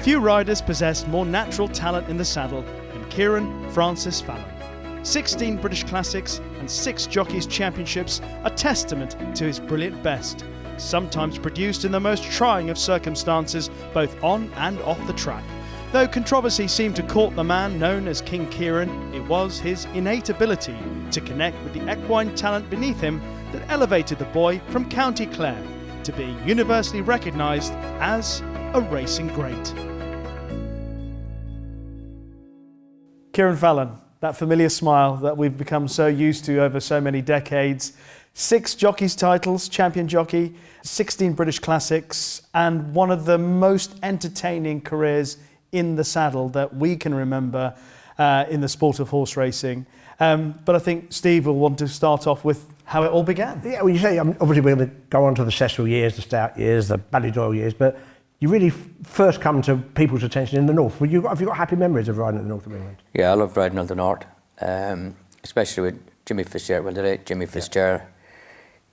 Few riders possess more natural talent in the saddle than Kieren Fallon. 16 British Classics and 6 Jockeys Championships are testament to his brilliant best, sometimes produced in the most trying of circumstances, both on and off the track. Though controversy seemed to court the man known as King Kieren, it was his innate ability to connect with the equine talent beneath him that elevated the boy from County Clare to being universally recognised as a racing great. Kieren Fallon, that familiar smile that we've become so used to over so many decades. 6 Jockeys titles, champion jockey, 16 British Classics, and one of the most entertaining careers in the saddle that we can remember in the sport of horse racing. But I think Steve will want to start off with how it all began. Yeah, well, you say, obviously we're going to go on to the Cecil years, the Stout years, the Ballydoyle years, but you really first come to people's attention in the north. Have you got happy memories of riding in the north of England? Yeah, I loved riding on the north, especially with Jimmy Fitzgerald. Well, the late Jimmy Fitzgerald.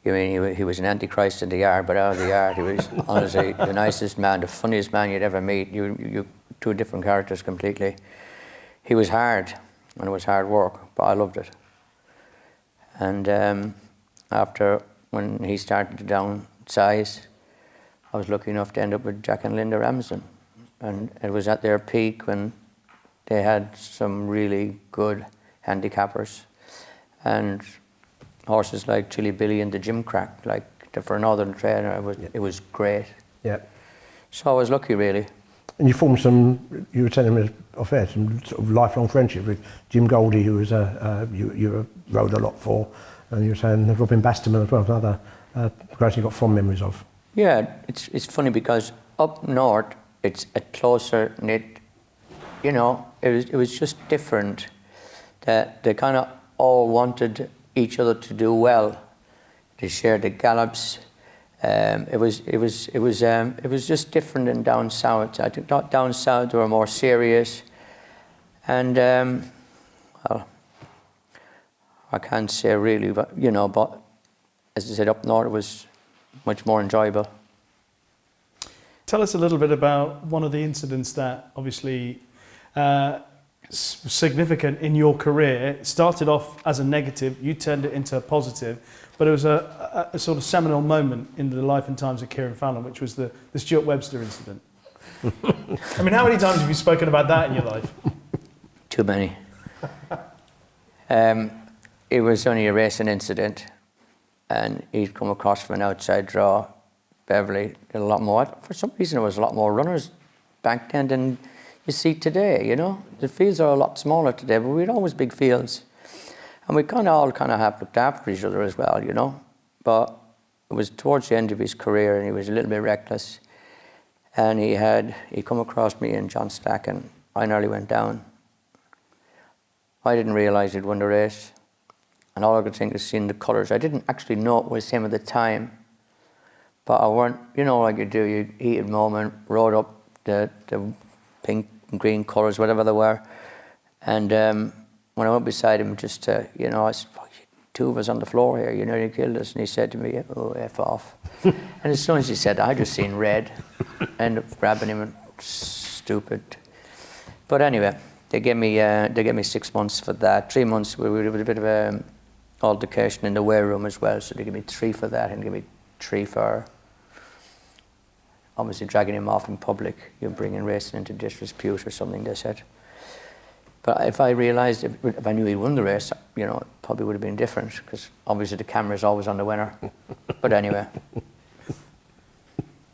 I mean, he was an antichrist in the yard, but out of the yard, he was honestly the nicest man, the funniest man you'd ever meet. You two different characters completely. He was hard, and it was hard work, but I loved it. And after, when he started to downsize, I was lucky enough to end up with Jack and Linda Ramsden. And it was at their peak when they had some really good handicappers. And horses like Chilly Billy and the Jim Crack, like for a northern trainer, it was great. Yeah. So I was lucky, really. And you formed some, you were telling me off air, some sort of lifelong friendship with Jim Goldie, who was you rode a lot for, and you were saying Robin Basterman as well, another guys you got fond memories of. Yeah, it's funny because up north it's a closer knit, you know, it was just different. That they kind of all wanted each other to do well. They shared the gallops. It was just different than down south. I think down south they were more serious, and well, I can't say really, but you know, but as I said, up north it was much more enjoyable. Tell us a little bit about one of the incidents that obviously significant in your career. It started off as a negative, you turned it into a positive, but it was a sort of seminal moment in the life and times of Kieren Fallon, which was the Stuart Webster incident. I mean, how many times have you spoken about that in your life? Too many. It was only a racing incident, and he'd come across from an outside draw. Beverly did a lot more. For some reason, there was a lot more runners back then than you see today, you know. The fields are a lot smaller today, but we had always big fields. And we all have looked after each other as well, you know. But it was towards the end of his career, and he was a little bit reckless. And he come across me and John Stack, and I nearly went down. I didn't realise he'd won the race. And all I could think is seeing the colours. I didn't actually know it was him at the time. But I weren't, you know, like you do, you heated moment, rode up the pink and green colours, whatever they were. And when I went beside him, just to, you know, I said, two of us on the floor here, you nearly killed us. And he said to me, oh, F off. And as soon as he said, I just seen red. Ended up grabbing him and stupid. But anyway, they gave me 6 months for that. 3 months, we did a bit of a altercation in the weigh room as well. So they gave me 3 for that and gave me 3 for obviously dragging him off in public. You're bringing racing into disrepute or something, they said. But if I realised, if I knew he won the race, you know, it probably would have been different, because obviously the camera's always on the winner. But anyway.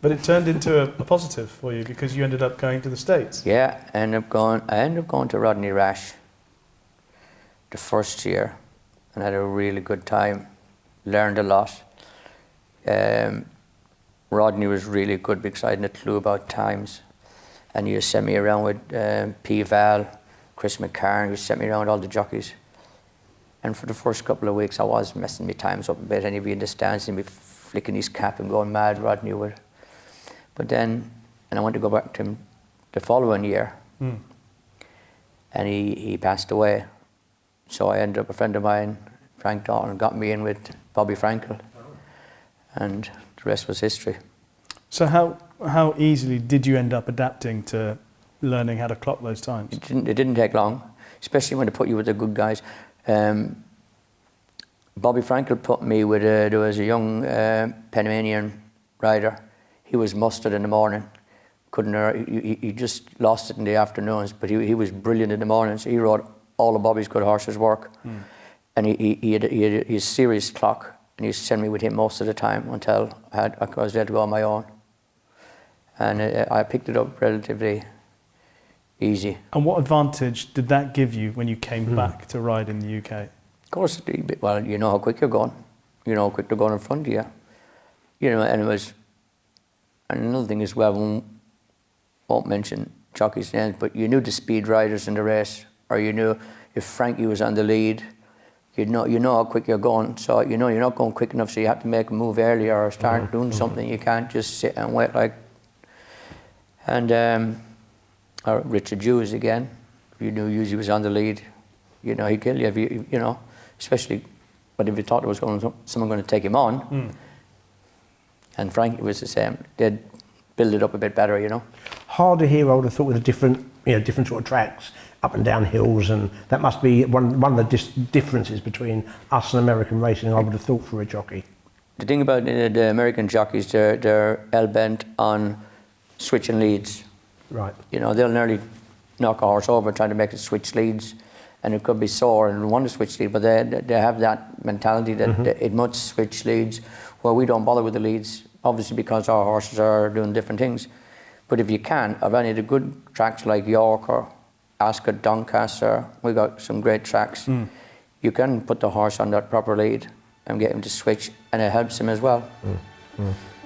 But it turned into a positive for you because you ended up going to the States. Yeah, I ended up going to Rodney Rash the first year and had a really good time. Learned a lot. Rodney was really good because I hadn't a clue about times. And he used to send me around with P. Val, Chris McCarn, he sent me around all the jockeys. And for the first couple of weeks I was messing my times up a bit, and he'd be in the stands and he'd be flicking his cap and going mad, Rodney would. But then, and I wanted to go back to him the following year, and he passed away. So I ended up, a friend of mine, Frank Dalton, got me in with Bobby Frankel, and the rest was history. So how easily did you end up adapting to learning how to clock those times? It didn't take long, especially when they put you with the good guys. Bobby Frankel put me with there was a young Panamanian rider. He was mustard in the morning. He just lost it in the afternoons, but he was brilliant in the mornings. He rode all of Bobby's good horses' work. And he had his serious clock, and he used to send me with him most of the time until I was there to go on my own. And I picked it up relatively easy. And what advantage did that give you when you came back to ride in the UK? Of course, well, you know how quick you're going. You know how quick they're going in front of you. You know, and it was, and another thing as well, won't mention jockeys' names, but you knew the speed riders in the race, or you knew if Frankie was on the lead, you know how quick you're going. So you know you're not going quick enough, so you have to make a move earlier or start doing something. You can't just sit and wait like. And or Richard Hughes again, if you knew Hughes was on the lead, you know he'd kill you. If you know, especially, but if you thought there was someone going to take him on, and Frankie was the same. They'd build it up a bit better, you know. Harder here, I would have thought, with the different sort of tracks, up and down hills, and that must be one of the differences between us and American racing, I would have thought, for a jockey. The thing about the American jockeys, they're hell-bent on switching leads. Right. You know, they'll nearly knock a horse over trying to make it switch leads, and it could be sore and want to switch lead, but they have that mentality that it must switch leads, where we don't bother with the leads, obviously because our horses are doing different things. But if you can, of any of the good tracks like York or Ascot, Doncaster, we got some great tracks. You can put the horse on that proper lead and get him to switch, and it helps him as well.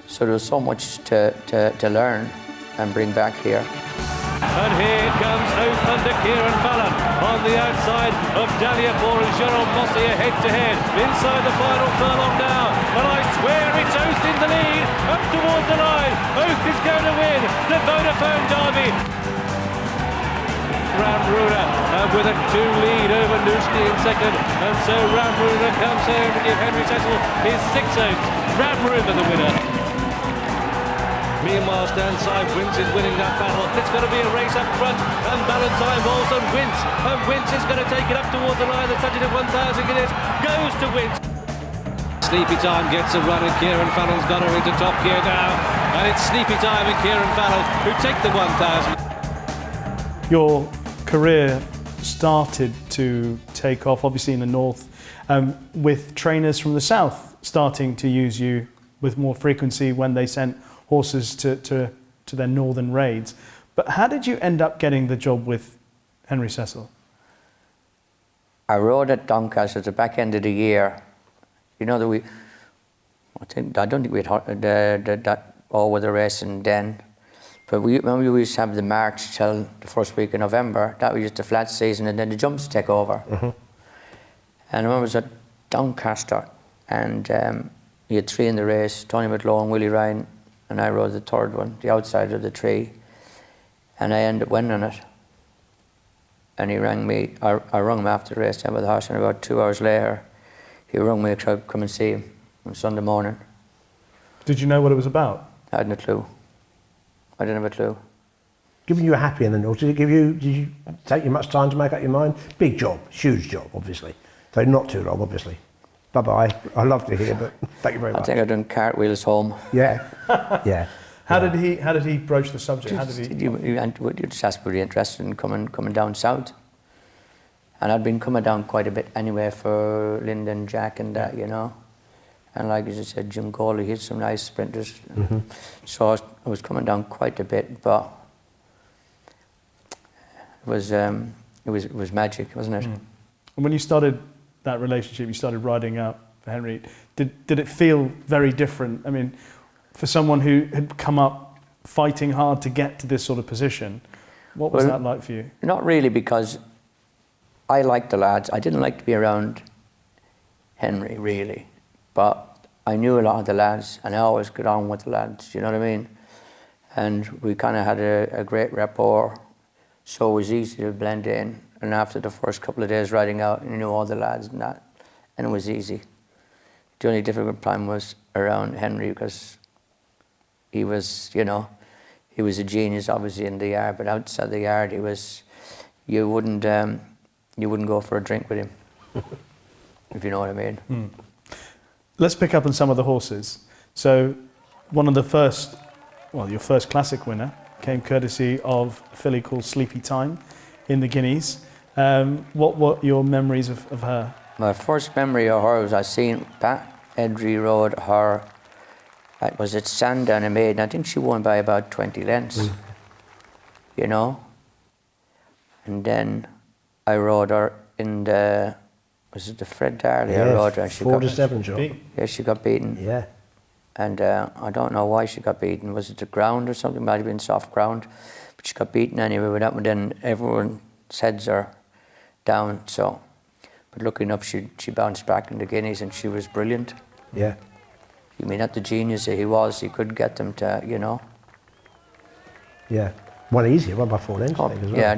So there's so much to learn and bring back here. And here comes Oath under Kieren Fallon on the outside of Daliapur and Gerald Mossier head-to-head. Inside the final furlong now, and I swear it's Oath in the lead, up towards the line. Oath is going to win the Vodafone Derby. Ramruna with a 2 lead over Nushni in second, and so Ramruna comes home to give Henry Cecil his 6 oaths. Ramruna the winner. Meanwhile, Stanside Wince is winning that battle. It's going to be a race up front, and Valentine Walls and Wince is going to take it up towards the line. The 1,000 guineas goes to Wince. Sleepy Time gets a run, and Kieren Fallon's got her into top gear now, and it's Sleepy Time and Kieren Fallon who take the 1,000. Your career started to take off, obviously in the north, with trainers from the south starting to use you with more frequency when they sent horses to their northern raids. But how did you end up getting the job with Henry Cecil? I rode at Doncaster at the back end of the year. You know that I don't think we had that all-weather racing then. But remember we used to have the March till the first week of November. That was just the flat season, and then the jumps take over. And I remember I was at Doncaster, and we had 3 in the race, Tony McLoughlin, Willie Ryan, and I rode the 3rd one, the outside of the 3, and I ended up winning it. And he rang me, I rang him after the race down by the house, and about 2 hours later, he rang me to come and see him on Sunday morning. Did you know what it was about? I had no clue. I didn't have a clue. Given you were happy in the north, did you take you much time to make up your mind? Big job, huge job, obviously. So not too long, obviously. Bye-bye. I love to hear, but thank you very much. I think I've done cartwheels home. Yeah, yeah. How did he broach the subject? How did he? You just asked were you interested in coming down south, and I'd been coming down quite a bit anyway for Lyndon, Jack, and that, you know. And like as I said, Jim Gawley, he had some nice sprinters. So I was coming down quite a bit, but it was magic, wasn't it? And when you started that relationship, you started riding up for Henry, did it feel very different? I mean, for someone who had come up fighting hard to get to this sort of position, what was that like for you? Not really, because I liked the lads. I didn't like to be around Henry, really. But I knew a lot of the lads, and I always got on with the lads, you know what I mean? And we kind of had a great rapport, so it was easy to blend in. And after the first couple of days riding out, you knew all the lads and that, and it was easy. The only difficult time was around Henry, because he was, you know, he was a genius, obviously, in the yard, but outside the yard, you wouldn't go for a drink with him, if you know what I mean. Let's pick up on some of the horses. So one of the first, well, your first classic winner came courtesy of a filly called Sleepy Time in the Guineas. What were your memories of her? My first memory of her was I seen Pat Edry rode her, it was at Sandown in Maiden. I think she won by about 20 lengths, you know. And then I rode her in the, was it the Fred Darley? I rode her and she 4-7, John. Yeah, she got beaten. Yeah. And I don't know why she got beaten. Was it the ground or something? Might have been soft ground. But she got beaten anyway with that one. Then everyone's heads are down. So, but lucky enough, she bounced back in the Guineas and she was brilliant. Yeah. You mean, not the genius that he was, he could get them to, you know. Yeah. One easier, one by 4 lengths, I think, as well. Yeah,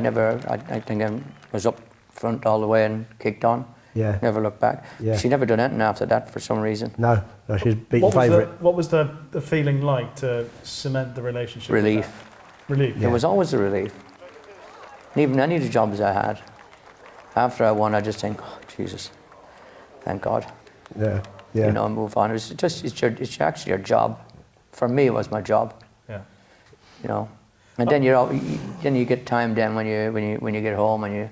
I think I was up front all the way and kicked on. Yeah. Never looked back. Yeah. She never done anything after that for some reason. No, she's beaten favourite. What was the feeling like to cement the relationship? Relief. Relief. There was always a relief. And even any of the jobs I had, after I won, I just think, oh, Jesus, thank God. Yeah, yeah. You know, move on. It's actually your job. For me, it was my job. Yeah. You know, and then you get time then when you get home and you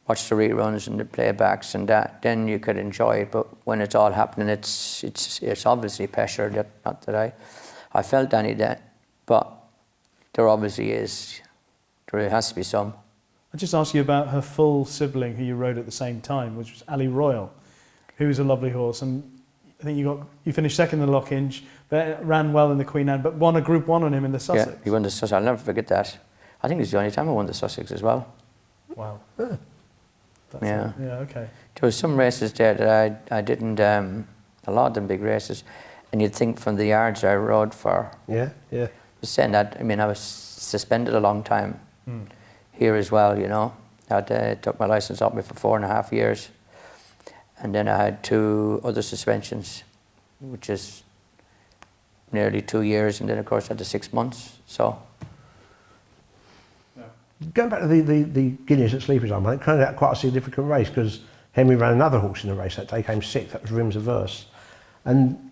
watch the reruns and the playbacks and that, then you could enjoy it. But when it's all happening, it's obviously pressure. Not that I felt any of that, but there obviously is. There has to be some. I'll just ask you about her full sibling who you rode at the same time, which was Ali Royal, who was a lovely horse. And I think you finished second in the Lockinge, but ran well in the Queen Anne, but won a Group 1 on him in the Sussex. Yeah, he won the Sussex. I'll never forget that. I think it was the only time I won the Sussex as well. Wow. Yeah. Yeah, okay. There was some races there that I didn't, a lot of them big races, and you'd think from the yards I rode for. Yeah, yeah. Saying that, I mean, I was suspended a long time here as well, you know. I took my license off me for 4.5 years. And then I had 2 other suspensions, which is nearly 2 years, and then of course I had the 6 months, so. Going back to the Guineas at Sleepy Time, I think it turned out quite a significant race because Henry ran another horse in the race that day, came 6th, that was Rims Averse. And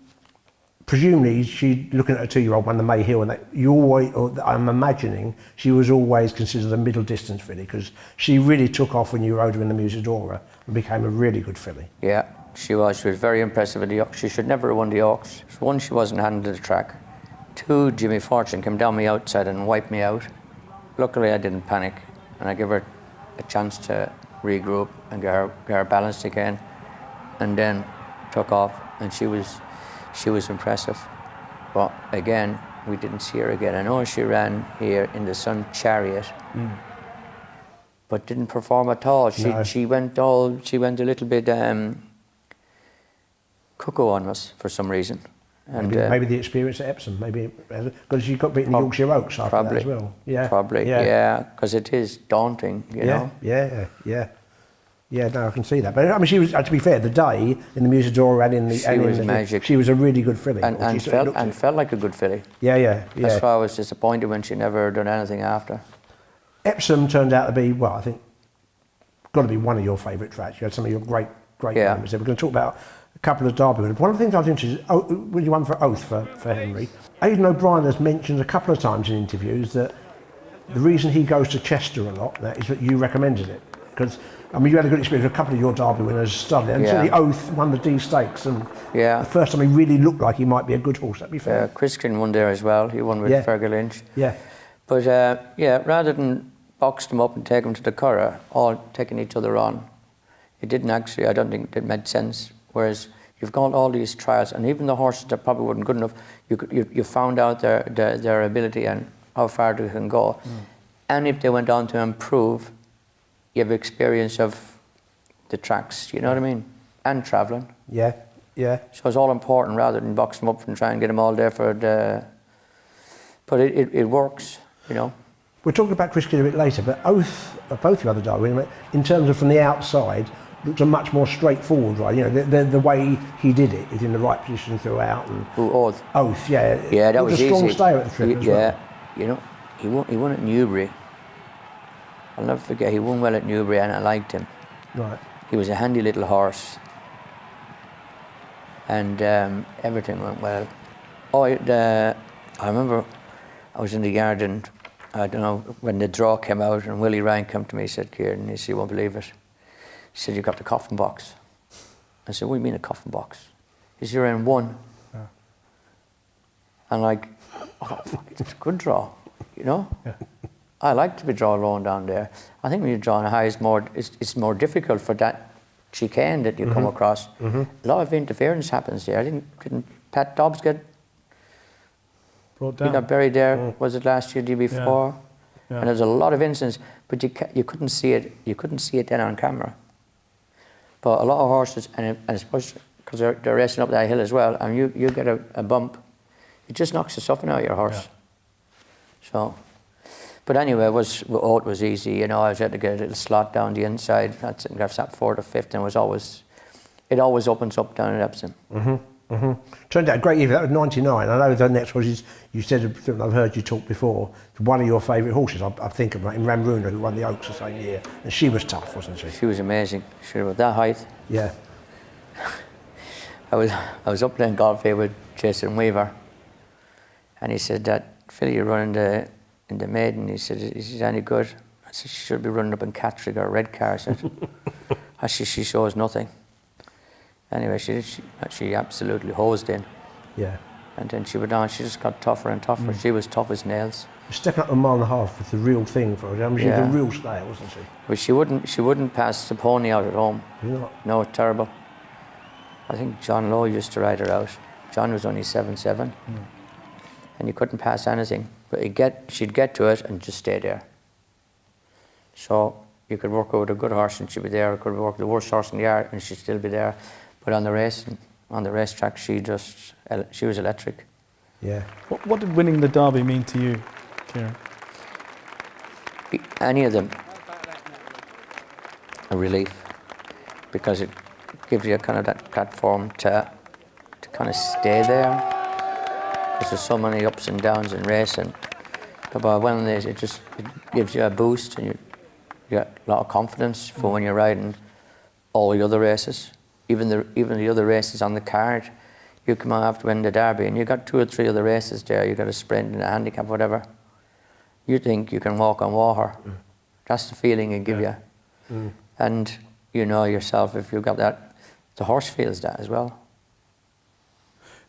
presumably she, looking at a 2-year-old, won the May Hill, and that you always, or I'm imagining, she was always considered a middle distance filly because she really took off when you rode her in the Musidora and became a really good filly. Yeah, she was very impressive at the Oaks. She should never have won the Oaks. 1, she wasn't handling the track. 2, Jimmy Fortune came down me outside and wiped me out. Luckily I didn't panic and I gave her a chance to regroup and get her balanced again, and then took off, and she was impressive. But again, we didn't see her again. I know she ran here in the Sun Chariot, but didn't perform at all. She went a little bit cuckoo on us for some reason. And maybe the experience at Epsom, maybe because she got beaten in Yorkshire Oaks after that as well. Yeah, probably. Yeah, because it is daunting, you know. Yeah, no, I can see that. But I mean, she was, to be fair, the day in the Musidora and in the... She was magic. She was a really good filly. And felt like a good filly. Yeah. That's why I was disappointed when she never done anything after. Epsom turned out to be, well, I think, got to be one of your favourite tracks. You had some of your great moments there. We're going to talk about a couple of Derby winners. One of the things I was interested in, when you won for Oath for Henry, Aidan O'Brien has mentioned a couple of times in interviews that the reason he goes to Chester a lot is that you recommended it. Because, I mean, you had a good experience with a couple of your Derby winners studying, and certainly Oath won the D Stakes, and the first time he really looked like he might be a good horse, that'd be fair. Christian won there as well. He won with Fergal Lynch. Yeah. But rather than box them up and take them to the Curragh, all taking each other on, it didn't actually, I don't think it made sense. Whereas you've got all these trials, and even the horses that probably weren't good enough, you found out their ability and how far they can go. And if they went on to improve, you have experience of the tracks, you know what I mean? And travelling. Yeah. So it's all important rather than box them up and try and get them all there for the... But it works, you know. We'll talk about Chris Kidd a bit later, but Oath, both your other Derby, in terms of from the outside, looked a much more straightforward ride. You know, the way he did it, he's in the right position throughout. And Oath? Oath, yeah. Yeah, that was easy. A strong stayer at the trip as well. You know, He won at Newbury. I'll never forget, he won well at Newbury and I liked him. Right. He was a handy little horse. And everything went well. Oh, I remember I was in the yard and I don't know, when the draw came out and Willie Ryan came to me, he said, Kieren, he said, you won't believe it. He said, you got the coffin box. I said, what do you mean a coffin box? He said, you're in one. Yeah. And like, oh, fuck, it's a good draw, you know? Yeah. I like to be drawing low down there. I think when you're drawing high, it's more difficult for that chicane that you come across. A lot of interference happens there. Didn't Pat Dobbs get Brought down. he got buried there? Was it last year, the year before? Yeah. And there's a lot of incidents, but you couldn't see it. You couldn't see it then on camera. But a lot of horses, and especially because they're racing up that hill as well, and you get a bump, it just knocks the stuffing out of your horse. Yeah. So. But anyway, it was easy, you know. I had to get a little slot down the inside. That's that 4th or 5th, and it always opens up down at Epsom. Turned out a great year. That was '99. I know the next was you said, I've heard you talk before, one of your favourite horses. I think of in Ramruna, who won the Oaks the same year, and she was tough, wasn't she? She was amazing. She was that height. Yeah. I was up playing golf here with Jason Weaver, and he said that Phil, you're running in the maiden. He said, is she any good? I said, she should be running up in Catrick or Redcar. I said, she shows nothing. Anyway, she absolutely hosed in. Yeah. And then she went on, she just got tougher and tougher. She was tough as nails. Stepping up a mile and a half was the real thing for her. I mean, she was a real slayer, wasn't she? But she wouldn't pass the pony out at home. Not. No, terrible. I think John Lowe used to ride her out. John was only 7'7", and you couldn't pass anything. But she'd get to it and just stay there. So you could work her with a good horse and she'd be there. You could work the worst horse in the yard and she'd still be there. But on the racetrack, she was electric. Yeah. What did winning the Derby mean to you, Kieren? Any of them, a relief, because it gives you kind of that platform to kind of stay there. Because there's so many ups and downs in racing. But by winning this, it gives you a boost and you get a lot of confidence for when you're riding all the other races. Even the other races on the card, you come out after winning the Derby and you got 2 or 3 other races there. You got a sprint and a handicap, whatever. You think you can walk on water. That's the feeling it gives you. And you know yourself, if you've got that, the horse feels that as well.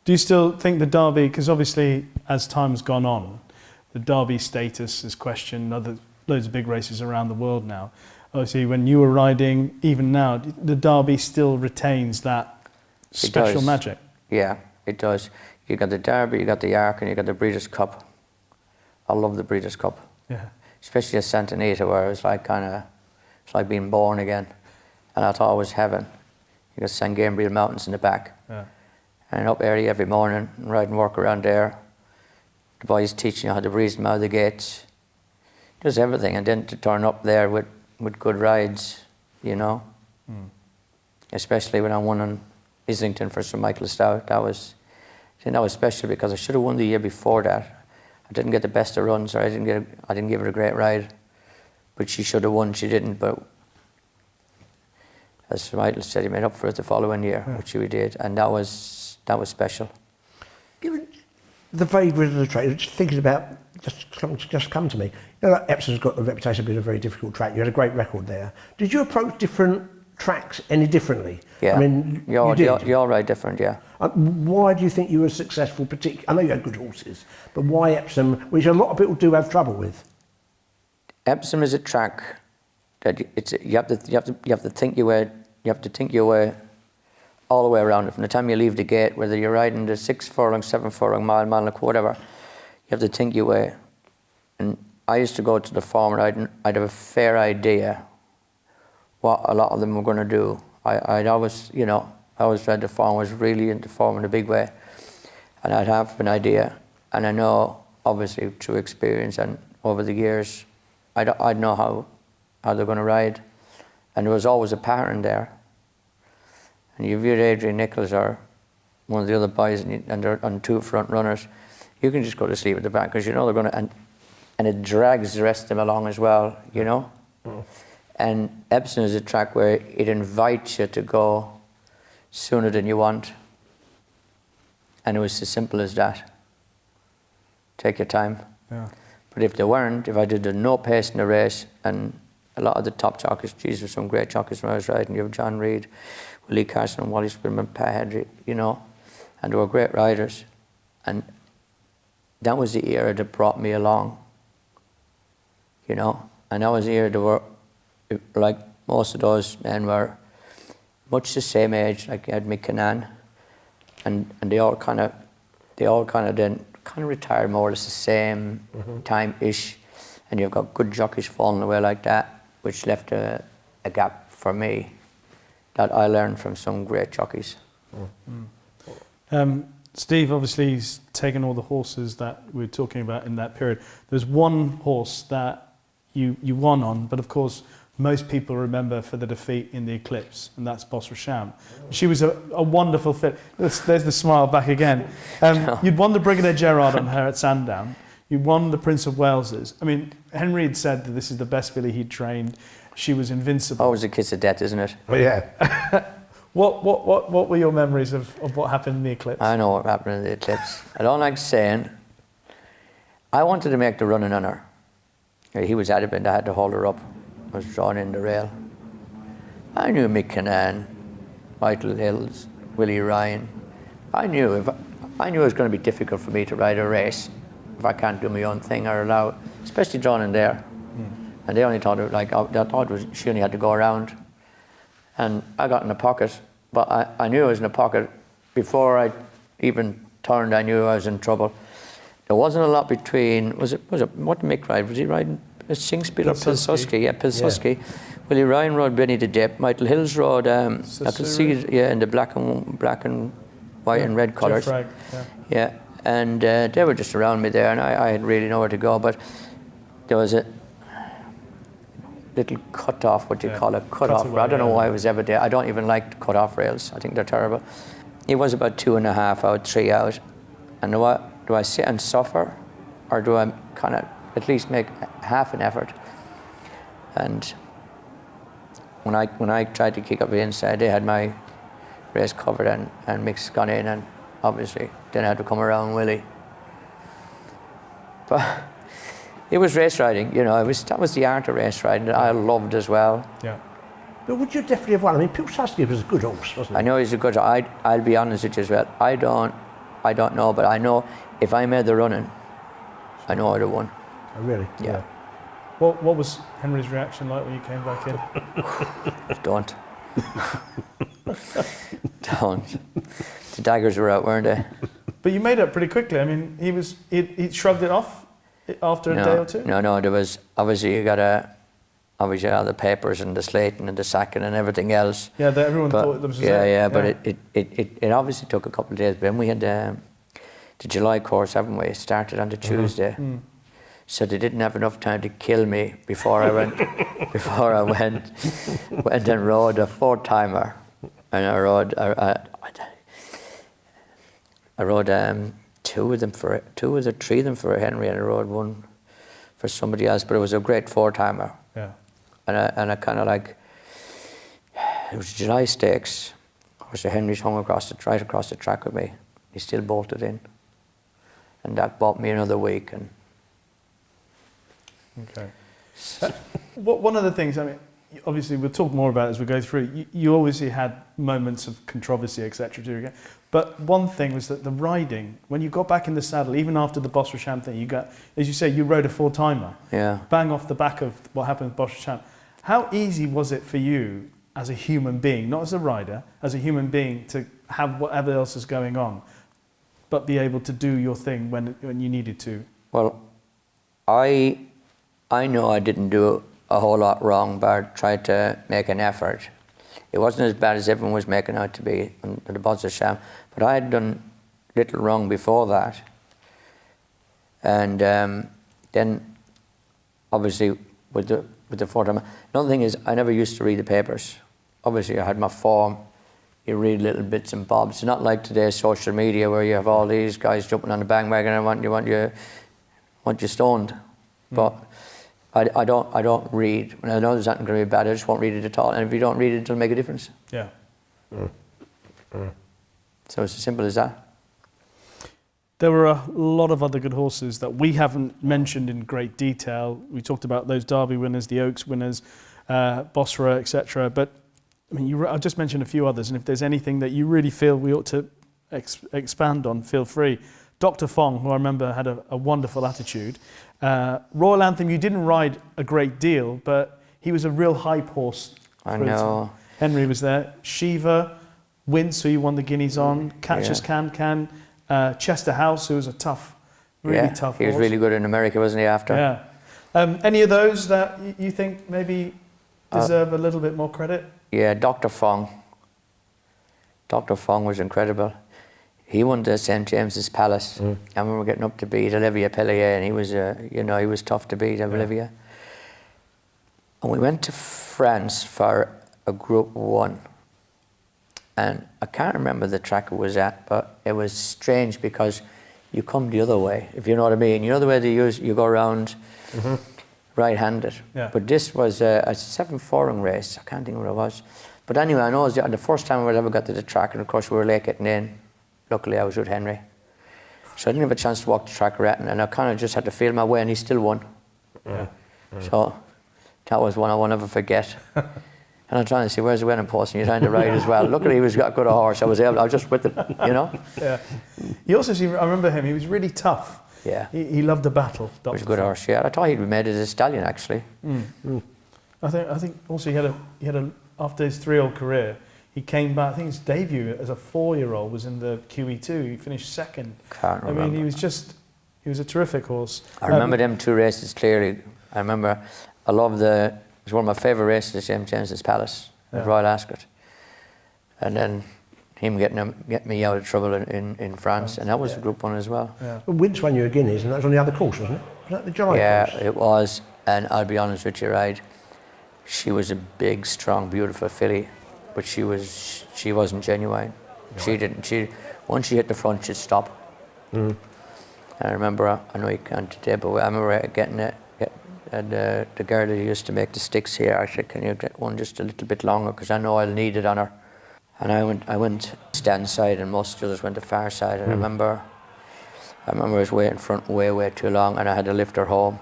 Do you still think the Derby, because obviously as time's gone on, the Derby status is questioned, loads of big races around the world now. Obviously when you were riding, even now, the Derby still retains that special magic. Yeah, it does. You got the Derby, you got the Arc, and you got the Breeders' Cup. I love the Breeders' Cup. Yeah. Especially at Santa Anita, where it was like it's like being born again. And I thought it was heaven. You got San Gabriel Mountains in the back. Yeah. And up early every morning, and riding work around there. The boys teaching you how to breeze them out of the gates. Just everything. And then to turn up there with good rides, you know. Especially when I won on Islington for Sir Michael Stout. That was special because I should have won the year before that. I didn't get the best of runs, or I didn't give her a great ride. But she should have won, she didn't. But as Sir Michael said, he made up for it the following year, which we did. And that was special. Given the vagaries of the track, just thinking about, just come to me. You know, like Epsom's got the reputation of being a very difficult track. You had a great record there. Did you approach different tracks any differently? Yeah, I mean, you all ride different, yeah. Why do you think you were successful? I know you had good horses, but why Epsom, which a lot of people do have trouble with? Epsom is a track that you have to think your way all the way around it. From the time you leave the gate, whether you're riding the 6 furlong, 7 furlong, mile and a quarter, whatever, you have to think your way. And I used to go to the farm and I'd have a fair idea what a lot of them were going to do. I always read the farm was really into form in a big way, and I'd have an idea, and I know obviously through experience and over the years, I'd know how they're going to ride, and there was always a pattern there. And you viewed Adrian Nichols or one of the other boys, and they're on 2 front runners, you can just go to sleep at the back because you know they're going to. And and it drags the rest of them along as well, you know. And Epsom is a track where it invites you to go sooner than you want. And it was as simple as that. Take your time. Yeah. But if I did a no pace in the race, and a lot of the top jockeys, geez, there's some great jockeys when I was riding. You have John Reid, Willie Carson, Wally Spillman, Pat Hendry, you know, and they were great riders. And that was the era that brought me along, you know. And that was the era that were, like most of those men were much the same age, like you had Mick Canaan, and they all kind of then retired more or less the same time-ish, and you've got good jockeys falling away like that, which left a gap for me that I learned from some great jockeys. Steve, obviously, he's taken all the horses that we were talking about in that period. There's one horse that you won on, but of course, most people remember for the defeat in the Eclipse, and that's Boss Rasham. She was a wonderful fit. There's the smile back again. You'd won the Brigadier Gerard on her at Sandown. You won the Prince of Wales's. I mean, Henry had said that this is the best filly he'd trained. She was invincible. Always a kiss of death, isn't it? Well, yeah. What were your memories of what happened in the Eclipse? I know what happened in the Eclipse. I don't like saying. I wanted to make the running on her. He was adamant I had to hold her up. I was drawn in the rail. I knew Mick Canaan, Michael Hills, Willie Ryan. I knew it was going to be difficult for me to ride a race if I can't do my own thing or allow, especially drawn in there. And they only thought it was she only had to go around. And I got in the pocket, but I knew I was in the pocket before I even turned. I knew I was in trouble. There wasn't a lot between. Was it what did Mick ride? Was he riding a Sing Speed or Pilsudski? Yeah, Pilsudski. Yeah. Willie Ryan rode Benny the Dip. Michael Hills rode. I could see in the black and white and red colours. Yeah, and they were just around me there, and I had really nowhere to go. But there was a little cut off, what do you call it? Cut off. I don't know why it was ever there. I don't even like cut off rails. I think they're terrible. It was about 2.5 out, 3 out. And do I sit and suffer, or do I kind of at least make half an effort? And when I tried to kick up the inside, they had my race covered, and Mick's gone in, and obviously then I had to come around Willie. But it was race riding, you know. That was the art of race riding that I loved as well. Yeah. But would you definitely have won? I mean, Pilsudski was a good horse, wasn't he? I know he's a good. I'll be honest with you as well. I don't know, but I know if I made the running, I know I'd have won. Oh, really? Yeah. What was Henry's reaction like when you came back in? Don't. The daggers were out, weren't they? But you made it pretty quickly. I mean, he shrugged it off after a day or two? No, there was, obviously you got obviously all the papers and the slating and the sacking and everything else. Yeah, everyone thought it was but it obviously took a couple of days. But then we had the July course, haven't we? It started on the Tuesday. So they didn't have enough time to kill me before I went and rode a 4-timer. And I rode 3 of them for Henry, and I rode one for somebody else, but it was a great 4-timer. Yeah. And I kind of like, it was July Stakes. Of course, Henry's hung right across the track with me. He still bolted in. And that bought me another week. And okay. One of the things, I mean, obviously we'll talk more about it as we go through. You obviously had moments of controversy, etc. But one thing was that the riding, when you got back in the saddle, even after the Boss Rasham thing, you got, as you say, you rode a 4-timer. Yeah. Bang off the back of what happened with Boss Rasham. How easy was it for you as a human being, not as a rider, as a human being, to have whatever else is going on, but be able to do your thing when you needed to? Well, I know I didn't do a whole lot wrong, but tried to make an effort. It wasn't as bad as everyone was making out to be on the Boss Rasham, but I had done little wrong before that. And then, obviously, with the 4-timer, another thing is I never used to read the papers. Obviously, I had my form. You read little bits and bobs. It's not like today's social media where you have all these guys jumping on the bandwagon and want you stoned. But I don't read. When I know there's nothing going to be bad, I just won't read it at all. And if you don't read it, it'll make a difference. Yeah. So it's as simple as that. There were a lot of other good horses that we haven't mentioned in great detail. We talked about those Derby winners, the Oaks winners, Bosra, etc. But I mean, I just mentioned a few others, and if there's anything that you really feel we ought to expand on, feel free. Dr. Fong, who I remember had a wonderful attitude. Royal Anthem, you didn't ride a great deal, but he was a real hype horse. I know. Henry was there. Shiva, Wince, who you won the Guineas on, Catcher's Can, Chester House, who was a tough, really tough horse. He was really good in America, wasn't he, after? Yeah. Any of those that you think maybe deserve a little bit more credit? Yeah, Dr. Fong. Dr. Fong was incredible. He won the St. James's Palace. I remember getting up to beat Olivier Pellier, and he was, he was tough to beat, Olivier. And we went to France for a Group 1. And I can't remember the track it was at, but it was strange because you come the other way, if you know what I mean. You know the way they use, you go around right-handed. Yeah. But this was a 7-furlong race. I can't think what it was. But anyway, I know it was the first time I ever got to the track, and of course we were late getting in. Luckily I was with Henry. So I didn't have a chance to walk the track around, and I kind of just had to feel my way, and he still won. So that was one I won't ever forget. And I'm trying to see where's the winning post, and you're trying to ride as well. Luckily, he was got good a horse. I was just with it, Yeah. He also seemed, I remember him. He was really tough. Yeah. He loved the battle. He was a good horse. Yeah. I thought he'd be made as a stallion actually. I think also he had a after his 3-year-old career, he came back. I think his debut as a 4-year-old was in the QE2. He finished second. Can't remember. I mean, he was a terrific horse. I remember them 2 races clearly. I remember. It was one of my favourite races at St. James's Palace at Royal Ascot. And then him getting me out of trouble in France, and that was a Group 1 as well. Yeah. Well, Wince won you a Guineas, and that was on the other course, wasn't it? Was that the giant course? Yeah, it was. And I'll be honest with you, right? She was a big, strong, beautiful filly, but she wasn't genuine. Right. Once she hit the front, she'd stop. And I remember, I know you can't today, but I remember getting it. And the girl who used to make the sticks here, I said, can you get one just a little bit longer, because I know I'll need it on her. And I went stand side, and most of the others went the far side. And I remember I was waiting front way too long, and I had to lift her home.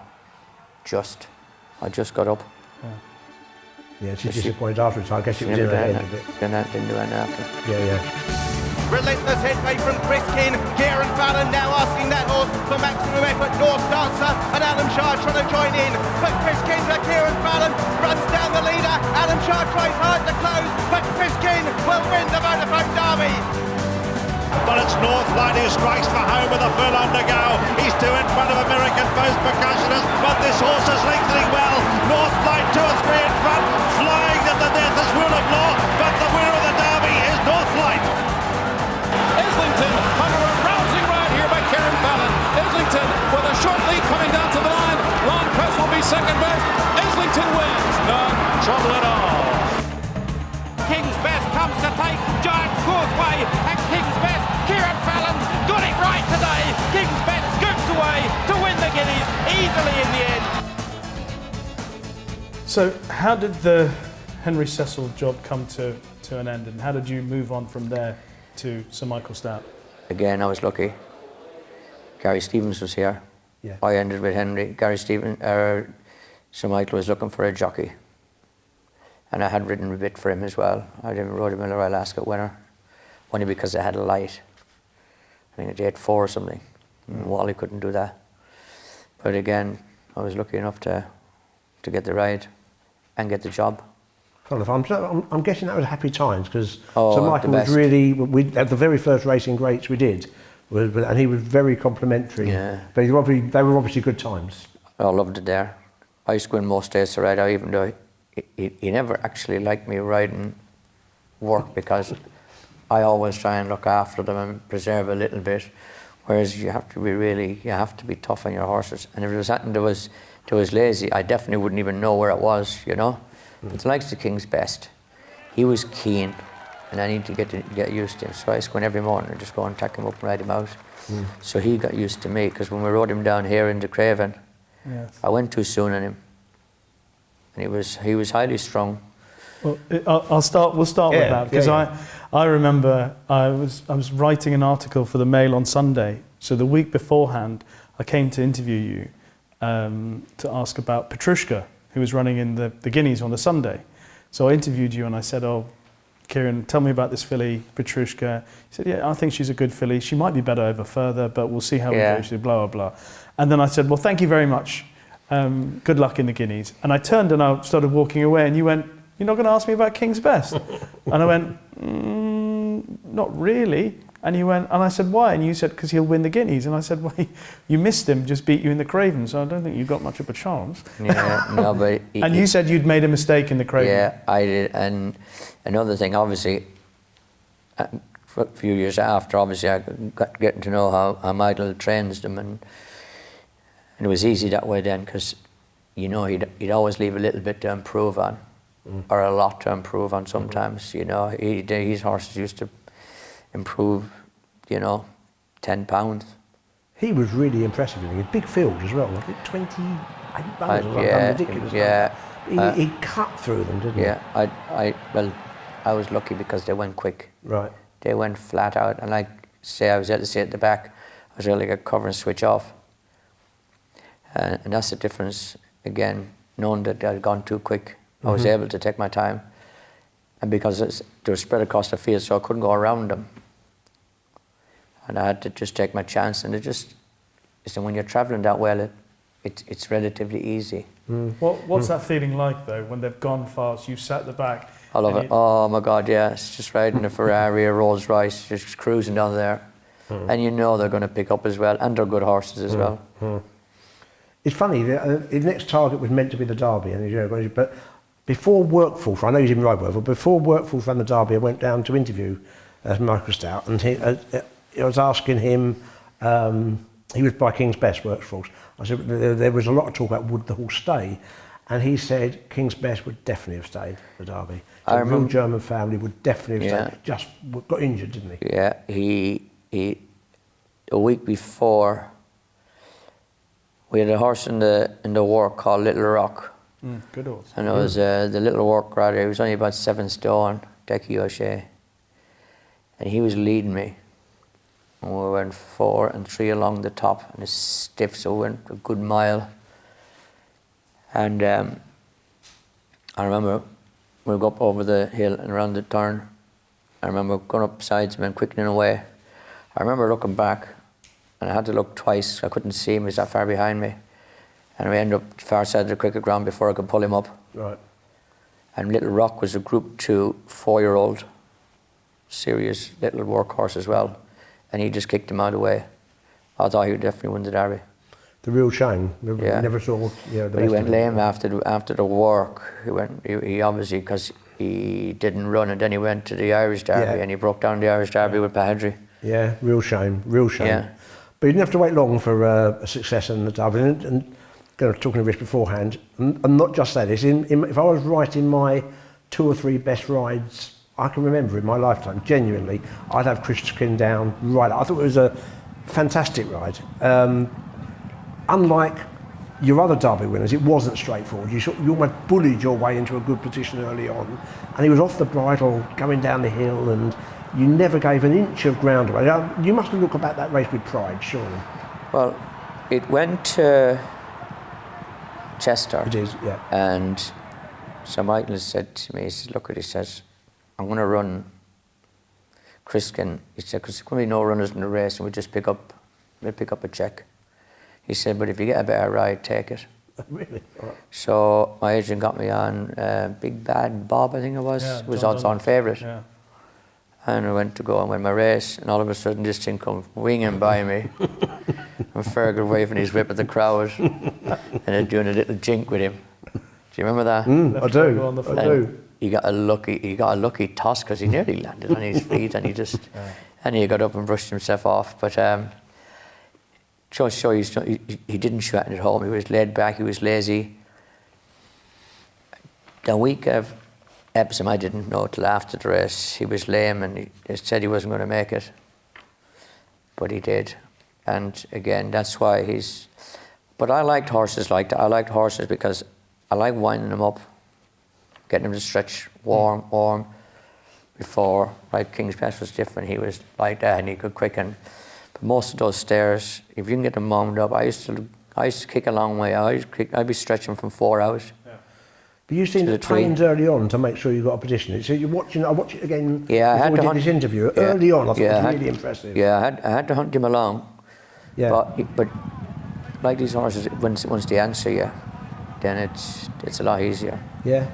I just got up. Yeah, she's disappointed afterwards. I guess it was in her head a bit. Then I didn't do anything after. Yeah. Relentless headway from Kieren Fallon now asking that horse for maximum effort. North Dancer and Adam Shah trying to join in. But Kieren Fallon runs down the leader. Adam Shah tries hard to close, but will win the Vodafone Derby. But it's Northlight who strikes for home with a furlong to go. He's 2 in front of American Post Percussionist, but this horse is lengthening well. Northlight 2 or 3 in front, flying to the death as rule of law, but the winner of the Derby is Northlight. Islington under a rousing ride here by Kieren Fallon. Islington with a short lead coming down to the line. Long Press will be second best. Islington wins. No trouble at all. King's Best comes to take Giant Causeway, and King's Best, Kieren Fallon got it right today. King's Best scoops away to win the Guineas easily in the end. So how did the Henry Cecil job come to an end, and how did you move on from there to Sir Michael Stout? Again, I was lucky. Gary Stevens was here. Yeah. I ended with Henry. Sir Michael was looking for a jockey. And I had ridden a bit for him as well. I rode him in the Royal Ascot winner, only because I had a light. I think it 8-4 or something. Wally couldn't do that. But again, I was lucky enough to get the ride and get the job. I'm guessing that was happy times, because Oh, Sir Michael the was best. really, at the very first Racing Greats we did, and he was very complimentary. Yeah. But they were obviously good times. I loved it there. I used to go in most days to ride out, even though he never actually liked me riding work, because I always try and look after them and preserve a little bit. Whereas you have to be tough on your horses. And if there was something that was lazy, I definitely wouldn't even know where it was, you know. It's like the King's Best. He was keen, and I need to get used to him. So I used to go in every morning and just go and tack him up and ride him out. So he got used to me, because when we rode him down here into Craven, Yes. I went too soon on him, and he was highly strung. Well, we'll start with that, because I remember I was writing an article for the Mail on Sunday. So the week beforehand, I came to interview you to ask about Petrushka, who was running in the Guineas on the Sunday. So I interviewed you and I said, "Oh, Kieren, tell me about this filly, Petrushka." He said, "Yeah, I think she's a good filly. She might be better over further, but we'll see how we go." She said, blah, blah, blah. And then I said, "Well, thank you very much. Good luck in the Guineas." And I turned and I started walking away, and you went, "You're not going to ask me about King's Best?" And I went, "Not really." And you went, and I said, "Why?" And you said, "Because he'll win the Guineas." And I said, "Well, you missed him, just beat you in the Craven, so I don't think you got much of a chance." Yeah, no, but... And you said you'd made a mistake in the Craven. Yeah, I did. And another thing, obviously, for a few years after, obviously, I got getting to know how Michael trains them, and it was easy that way then, because, you know, he'd always leave a little bit to improve on, or a lot to improve on sometimes, you know. His horses used to improve, you know, 10 pounds. He was really impressive. He had a big field as well. I think 28 runners or yeah, something ridiculous. Yeah. He cut through them, didn't he? Yeah, well, I was lucky because they went quick. Right. They went flat out, and like say I was able to sit at the back, I was able to get cover and switch off. And that's the difference, again, knowing that I'd gone too quick. I was able to take my time. And because they were spread across the field, so I couldn't go around them. And I had to just take my chance, and so when you're travelling that well, it's relatively easy. What's that feeling like, though, when they've gone fast, you sat at the back? I love it. Oh my God, yeah, it's just riding a Ferrari or Rolls Royce, just cruising down there. And you know they're going to pick up as well, and they're good horses as well. It's funny, his next target was meant to be the Derby, and but before Workforce, I know he's in Rideworth, but before Workforce ran the Derby, I went down to interview Michael Stout, and I was asking him, he was by King's Best, Workforce. I said, there was a lot of talk about would the horse stay, and he said King's Best would definitely have stayed, the Derby. So a real German family would definitely have stayed, just got injured, didn't he? Yeah, he a week before, we had a horse in the work called Little Rock. Good horse. And it was the Little Work rider. He was only about 7 stone, Decky O'Shea. And he was leading me. And we went 4 and 3 along the top, and it's stiff, so we went a good mile. And I remember we go up over the hill and around the turn. I remember going up sides and then quickening away. I remember looking back, and I had to look twice. I couldn't see him, he was that far behind me. And we ended up far side of the cricket ground before I could pull him up. Right. And Little Rock was a Group 2 4-year-old, serious little workhorse as well. And he just kicked him out of the way. I thought he would definitely win the Derby. The real shame. Yeah. Never saw. Yeah, but he went lame after the work. He obviously, because he didn't run, and then he went to the Irish Derby, and he broke down the Irish Derby with Pahadri. Yeah, real shame. Yeah. But he didn't have to wait long for a success in the Derby. And talking to Rish beforehand, and not just that, if I was writing my 2 or 3 best rides I can remember in my lifetime, genuinely, I'd have Kieren down right. I thought it was a fantastic ride. Unlike your other Derby winners, it wasn't straightforward. You almost bullied your way into a good position early on, and he was off the bridle going down the hill, and you never gave an inch of ground away. You must have looked about that race with pride, surely. Well, it went to Chester. It is, yeah. And Sir Michael said to me, he said, look, he says, I'm going to run Kieren. He said, because there's going to be no runners in the race, and we'll pick up a check. He said, but if you get a better ride, take it. Really? Right. So my agent got me on Big Bad Bob, I think it was. Yeah, it was odds-on favourite. Yeah. And I went to go and win my race, and all of a sudden this thing comes winging by me. And Fergal waving his whip at the crowd, and then doing a little jink with him. Do you remember that? I do. He got a lucky toss because he nearly landed on his feet, and he got up and brushed himself off. But he didn't shout it home. He was laid back. He was lazy. The week of Epsom, I didn't know till after the race. He was lame, and he said he wasn't going to make it, but he did. And again, that's why But I liked horses like that. I liked horses because I like winding them up, getting them to stretch warm. Before, like King's Best was different. He was like that and he could quicken. But most of those stairs, if you can get them warmed up, I used to kick a long way. I'd be stretching from 4 hours. But you seem to trained early on to make sure you got a position. So you're watching. I watched it again before we did this interview. Early on, I thought it was really impressive. Yeah, I had to hunt him along. Yeah. But like these horses, once they answer you, then it's a lot easier. Yeah.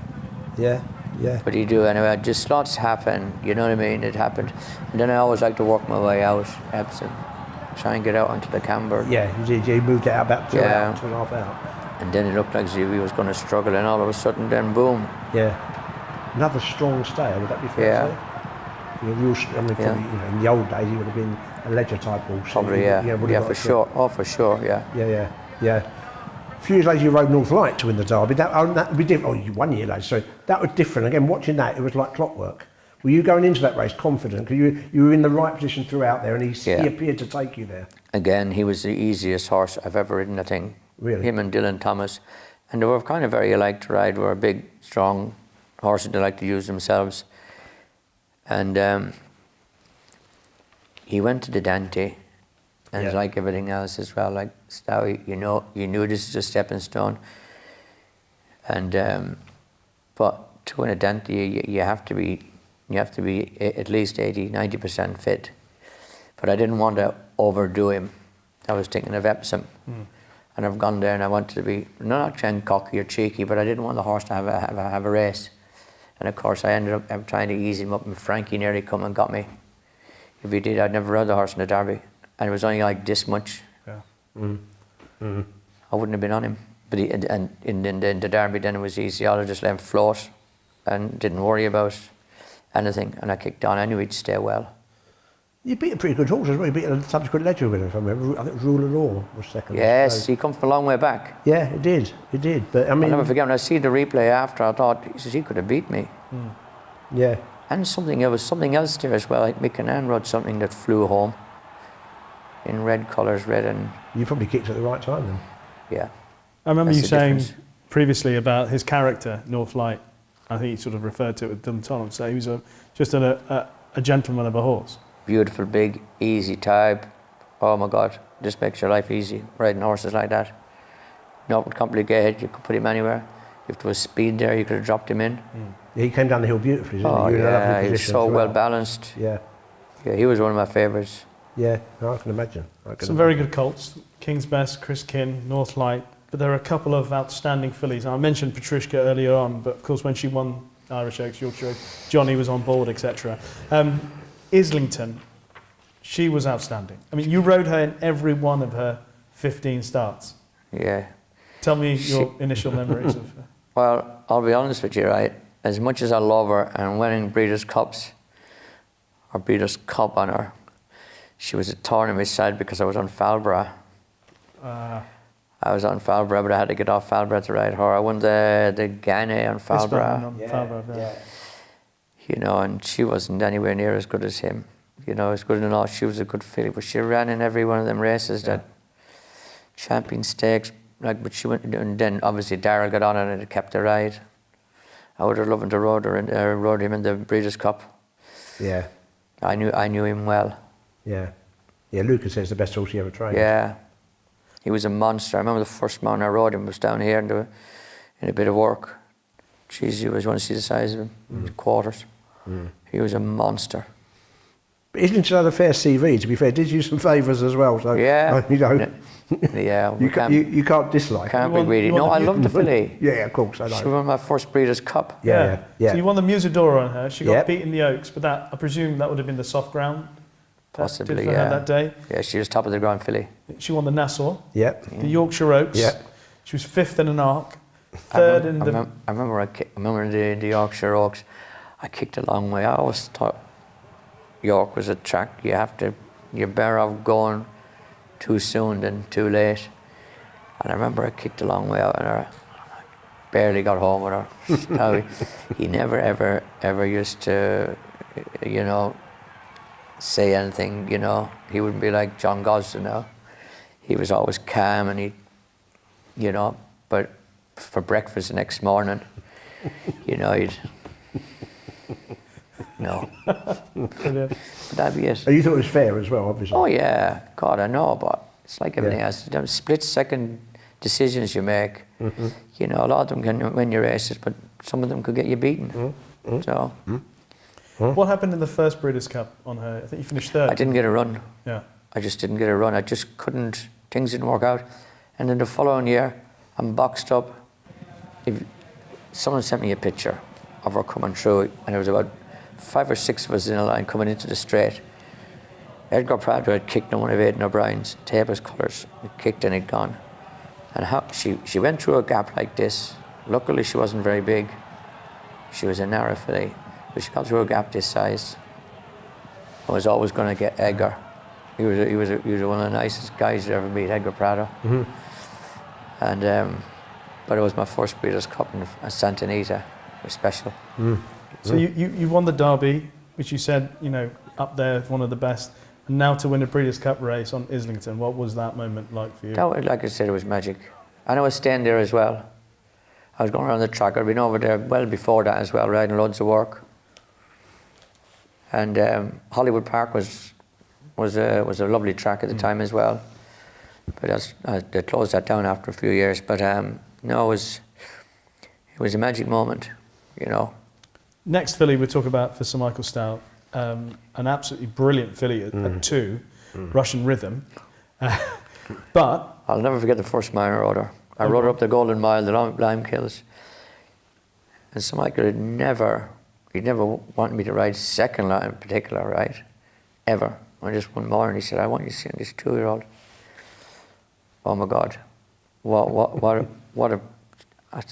But you do anyway. Just lots happen. You know what I mean? It happened, and then I always like to work my way out, Epsom, try and get out onto the camber. Yeah, you did. You moved it out about 2.5 out. And then it looked like he was going to struggle, and all of a sudden, then boom. Yeah. Another strong stayer, would that be fair to say? Probably, in the old days, he would have been a ledger type horse. Probably, yeah, for sure. Oh, for sure, yeah. Yeah. A few years later, you rode North Light to win the Derby. That would be different. Oh, you 1 year later. So that was different. Again, watching that, it was like clockwork. Were you going into that race confident? Because you were in the right position throughout there, and he appeared to take you there. Again, he was the easiest horse I've ever ridden, I think. Really? Him and Dylan Thomas. And they were kind of very alike to ride. They were big, strong horses. They like to use themselves. And he went to the Dante. And it's like everything else as well. Like Stowie, you knew this is a stepping stone. And but to win a Dante, you have to be at least 80-90% fit. But I didn't want to overdo him. I was thinking of Epsom. And I've gone there and I wanted to be not trying cocky or cheeky, but I didn't want the horse to have a race. And of course I ended up trying to ease him up, and Frankie nearly come and got me. If he did, I'd never rode the horse in the Derby. And it was only like this much. Yeah. I wouldn't have been on him. But in the Derby then it was easy. I just let him float and didn't worry about anything. And I kicked on. I knew he'd stay well. You beat a pretty good horse as well. You beat a subsequent ledger winner, if I remember. I think Rule of Law was second. Yes, he come from a long way back. Yeah, it did. But I mean, I'll never forget when I see the replay after, I thought, he could have beat me. Yeah. And there was something else there as well. Like Mick and Ann rode something that flew home in red colours, red and... You probably kicked at the right time then. Yeah. I remember That's you the saying difference. previously about his character, North Light. I think you sort of referred to it with Dylan Thomas. So he was just a gentleman of a horse. Beautiful, big, easy type. Oh my God, just makes your life easy, riding horses like that. Not complicated, you could put him anywhere. If there was speed there, you could have dropped him in. Yeah, he came down the hill beautifully, didn't Oh he? yeah, he was so well balanced. Yeah. Yeah, he was one of my favourites. Yeah, I can imagine. Some very good colts. King's Best, Chris Kinn, North Light. But there are a couple of outstanding fillies. I mentioned Patricia earlier on, but of course when she won Irish Oaks, Yorkshire Oaks, Johnny was on board, etc. Islington, she was outstanding. I mean, you rode her in every one of her 15 starts. Yeah. Tell me your initial memories of her. Well, I'll be honest with you, right? As much as I love her and winning Breeders' Cups, or Breeders' Cup on her, she was a thorn in my side because I was on Falbra. I was on Falbra, but I had to get off Falbra to ride her. I won the Ghana on Falbra. Yeah. You know, and she wasn't anywhere near as good as him. You know, as good and all, she was a good filly, but she ran in every one of them races that champion stakes. Like, but she went, and then obviously Darrell got on and it kept the ride. I would have loved to rode him in the Breeders' Cup. Yeah. I knew him well. Yeah. Yeah, Lucas says the best horse he ever trained. Yeah. He was a monster. I remember the first morning I rode him was down here in a bit of work. Jeez, you was want to see the size of him, quarters. He was a monster. But Islington had a fair CV, to be fair. Did you some favours as well? So, Yeah. you know, Yeah. you can't dislike. Can't be greedy. No, I love the filly. Yeah, of course, I know. She won my first Breeders' Cup. Yeah. So you won the Musadora on her. She got Yep. beat in the Oaks, but that, I presume that would have been the soft ground. Possibly, did for yeah. her that day. Yeah, she was top of the ground filly. She won the Nassau, Yep. the Yorkshire Oaks. Yep. She was fifth in an arc, third in the... I remember the Yorkshire Oaks. I kicked a long way. I always thought York was a track you're better off going too soon than too late. And I remember I kicked a long way out and I barely got home with her. He never ever used to, you know, say anything, you know. He wouldn't be like John Gosden now. He was always calm and you know, but for breakfast the next morning, you know, you'd, no. That'd be it. And you thought it was fair as well, obviously. Oh yeah, God, I know, but it's like everything else. Them split-second decisions you make. You know, a lot of them can win your races, but some of them could get you beaten. So. What happened in the first Breeders' Cup on her? I think you finished third. I didn't get a run. Yeah. I just didn't get a run. I just couldn't. Things didn't work out. And then the following year, I'm boxed up. Someone sent me a picture of her coming through, and there was about 5 or 6 of us in a line coming into the straight. Edgar Prado had kicked on one of Aidan O'Brien's tables colours. He kicked and he'd gone. And how she went through a gap like this. Luckily, she wasn't very big. She was a narrow filly, but she got through a gap this size. I was always going to get Edgar. He was one of the nicest guys to ever meet, Edgar Prado. And but it was my first Breeders' Cup in Santa Anita. It was special. So you won the Derby, which you said, you know, up there, one of the best. And now to win a Breeders' Cup race on Islington, what was that moment like for you? That was, like I said, it was magic. And I was staying there as well. I was going around the track. I'd been over there well before that as well, riding loads of work. And Hollywood Park was a lovely track at the time as well. But they closed that down after a few years. But no, it was a magic moment, you know. Next filly we'll talk about for Sir Michael Stout, an absolutely brilliant filly at 2, Russian Rhythm. But I'll never forget the first mile I rode her. I rode her up the Golden Mile, the Lime Kills. And Sir Michael he'd never wanted me to ride second line in particular, right? Ever. I just one morning he said, I want you to see this 2-year-old. Oh my God.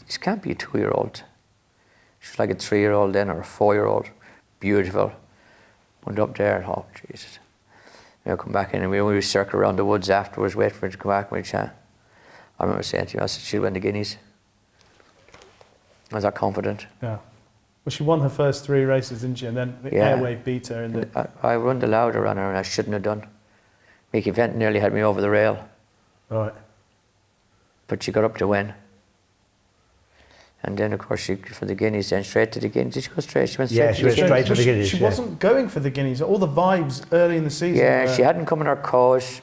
This can't be a 2-year-old. She was like a 3-year-old then, or a 4-year-old. Beautiful. Went up there and oh Jesus. We'll come back in and we circle around the woods afterwards, wait for her to come back and we'd chat. I remember saying to you, I said she'd win the Guineas. I was that confident. Yeah. Well, she won her first 3 races, didn't she? And then the Airway beat her in the... I run the louder on her and I shouldn't have done. Mickey Fenton nearly had me over the rail. Right. But she got up to win. And then, of course, for the Guineas, then straight to the Guineas. Did she go straight? She went straight Yeah, she went straight to the Guineas. She wasn't going for the Guineas. All the vibes early in the season. Yeah, she hadn't come in her cause.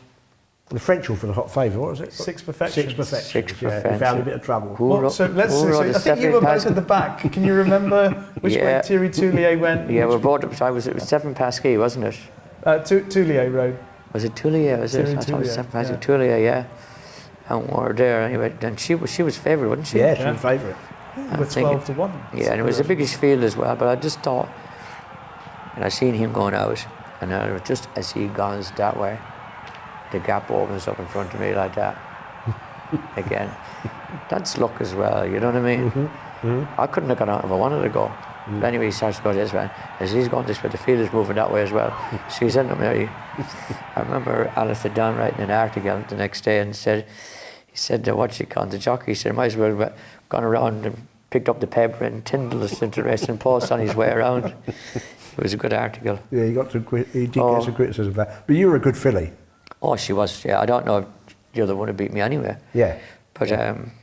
The French were for the hot favourite, what was it? 6 Perfections. 6 Perfections. Six Yeah, Perfections. we found a bit of trouble. So I think you were both at the back. Can you remember which way Thierry Toulier went? Yeah, we're both up. So it was Stephen Pasquet, wasn't it? Toulier rode. Was it Toulier? Was it? I thought it was Stephen Pasquet. Toulier, yeah. And we were there anyway. Then she was favourite, wasn't she? Yeah, she was favourite. With 12 to 1. Yeah, and it was the biggest field as well. But I just thought, and I seen him going out, and it was just as he goes that way, the gap opens up in front of me like that. Again, that's luck as well. You know what I mean? I couldn't have gone out if I wanted to go. But anyway, he starts to go this way. As he's going this way, the field is moving that way as well. So he's ending up there. I remember Alistair Dunn writing an article the next day and he said, what you call the jockey, he said, might as well have gone around and picked up the paper and Tyndall us into racing post on his way around. It was a good article. Yeah, he did get some criticism for that. But you were a good filly. Oh, she was, yeah. I don't know if the other one would beat me anyway. Yeah. But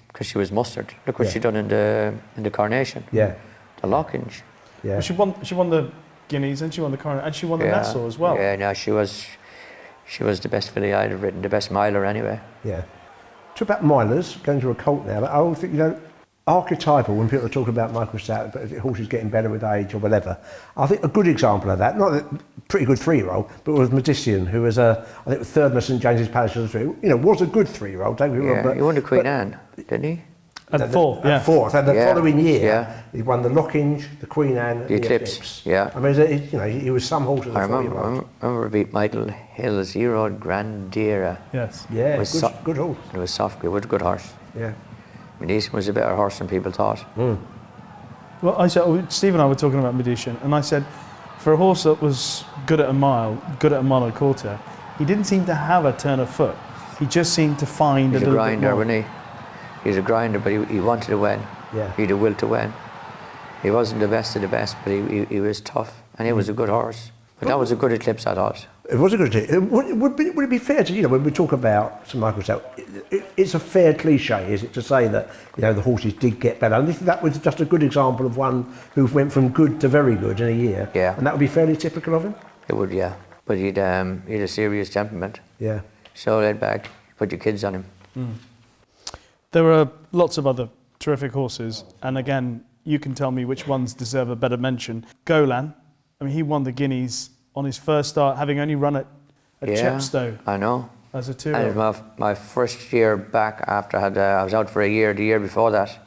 because she was mustard. Look what she done in the Coronation. Yeah. The Lockinge. Yeah. Well, she won the Guineas and she won the Coronation and she won the Nassau as well. Yeah, no, she was the best filly I'd have ridden, the best miler anyway. Yeah. Talk about milers, going to a colt now, but I don't think, archetypal when people are talking about Michael Stout, but horses getting better with age or whatever. I think a good example of that, not a pretty good 3-year-old, but was Medician, who was I think third in St James's Palace as a 3, was a good 3-year-old. Don't get me wrong. Yeah, he won the Queen Anne, didn't he? At 4, yeah. At 4, and the following year, he won the Lockinge, the Queen Anne, and the Eclipse. Yeah. I mean, he was some horse as a 4-year-old. I remember beat Michael Hill's He-Rode Grandira. Yes. Yeah, good horse. It was soft, it was a good horse. Yeah. Medician was a better horse than people thought. Well, I said, Steve and I were talking about Medician, and I said, for a horse that was good at a mile and a quarter, he didn't seem to have a turn of foot. He just seemed to find He's a little grinder, bit more. wasn't he? He's a grinder, but he wanted to win. Yeah. He had a will to win. He wasn't the best of the best, but he was tough, and he was a good horse. But that was a good Eclipse, I thought. It was a good team. Would it be fair to, you know, when we talk about Sir Michael Stoute, it's a fair cliche, is it, to say that, you know, the horses did get better? And that was just a good example of one who went from good to very good in a year. Yeah. And that would be fairly typical of him? It would, yeah. But he'd a serious temperament. Yeah. So laid back, put your kids on him. There are lots of other terrific horses, and again, you can tell me which ones deserve a better mention. Golan, I mean, he won the Guineas on his first start, having only run at Chepstow. I know. As a And two-year-old. it was my first year back after I was out for a year, the year before that.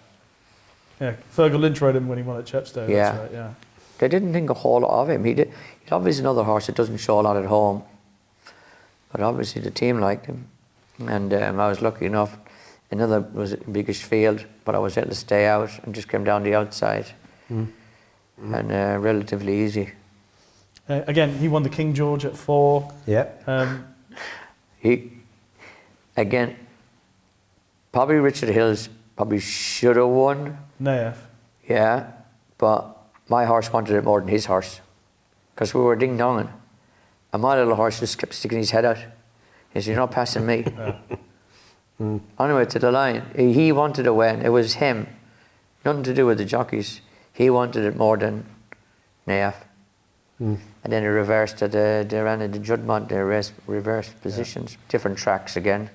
Yeah, Fergal Lynch rode him when he won at Chepstow. Yeah. That's right, yeah. They didn't think a whole lot of him. He's obviously another horse that doesn't show a lot at home, but obviously the team liked him. And I was lucky enough, another was the biggest field, but I was able to stay out and just came down the outside. And relatively easy. Again, he won the King George at 4. Yeah. He, again, probably Richard Hills probably should have won. Naif. Yeah, but my horse wanted it more than his horse, because we were ding-donging, and my little horse just kept sticking his head out. He said, "You're not passing me." Anyway, to the line, he wanted to win. It was him, nothing to do with the jockeys. He wanted it more than Naif. And then it reversed at they ran at the Judmont, they reversed positions, different tracks again.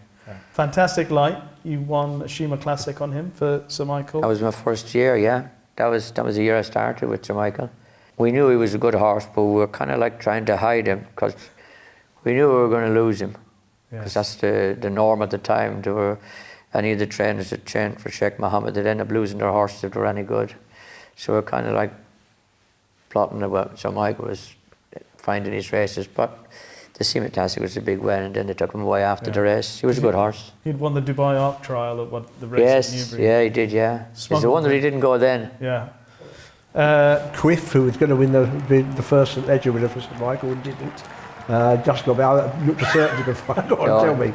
Fantastic Light, you won a Shima Classic on him for Sir Michael. That was my first year, yeah. That was the year I started with Sir Michael. We knew he was a good horse, but we were kind of like trying to hide him because we knew we were going to lose him. Because that's the norm at the time. There were any of the trainers that trained for Sheikh Mohammed, they'd end up losing their horses if they were any good. So we're kind of like plotting about Sir Michael was finding his races, but the Shima Classic was a big win, and then they took him away after the race. He was a good horse. He'd won the Dubai Arc Trial at the race at Newbury. Yeah, he did, yeah. It's a wonder he didn't go then. Yeah. Quiff, who was going to win the first St Ledger winner for Sir Michael, and didn't. Just got about, looked a certainty before. Go on, tell me.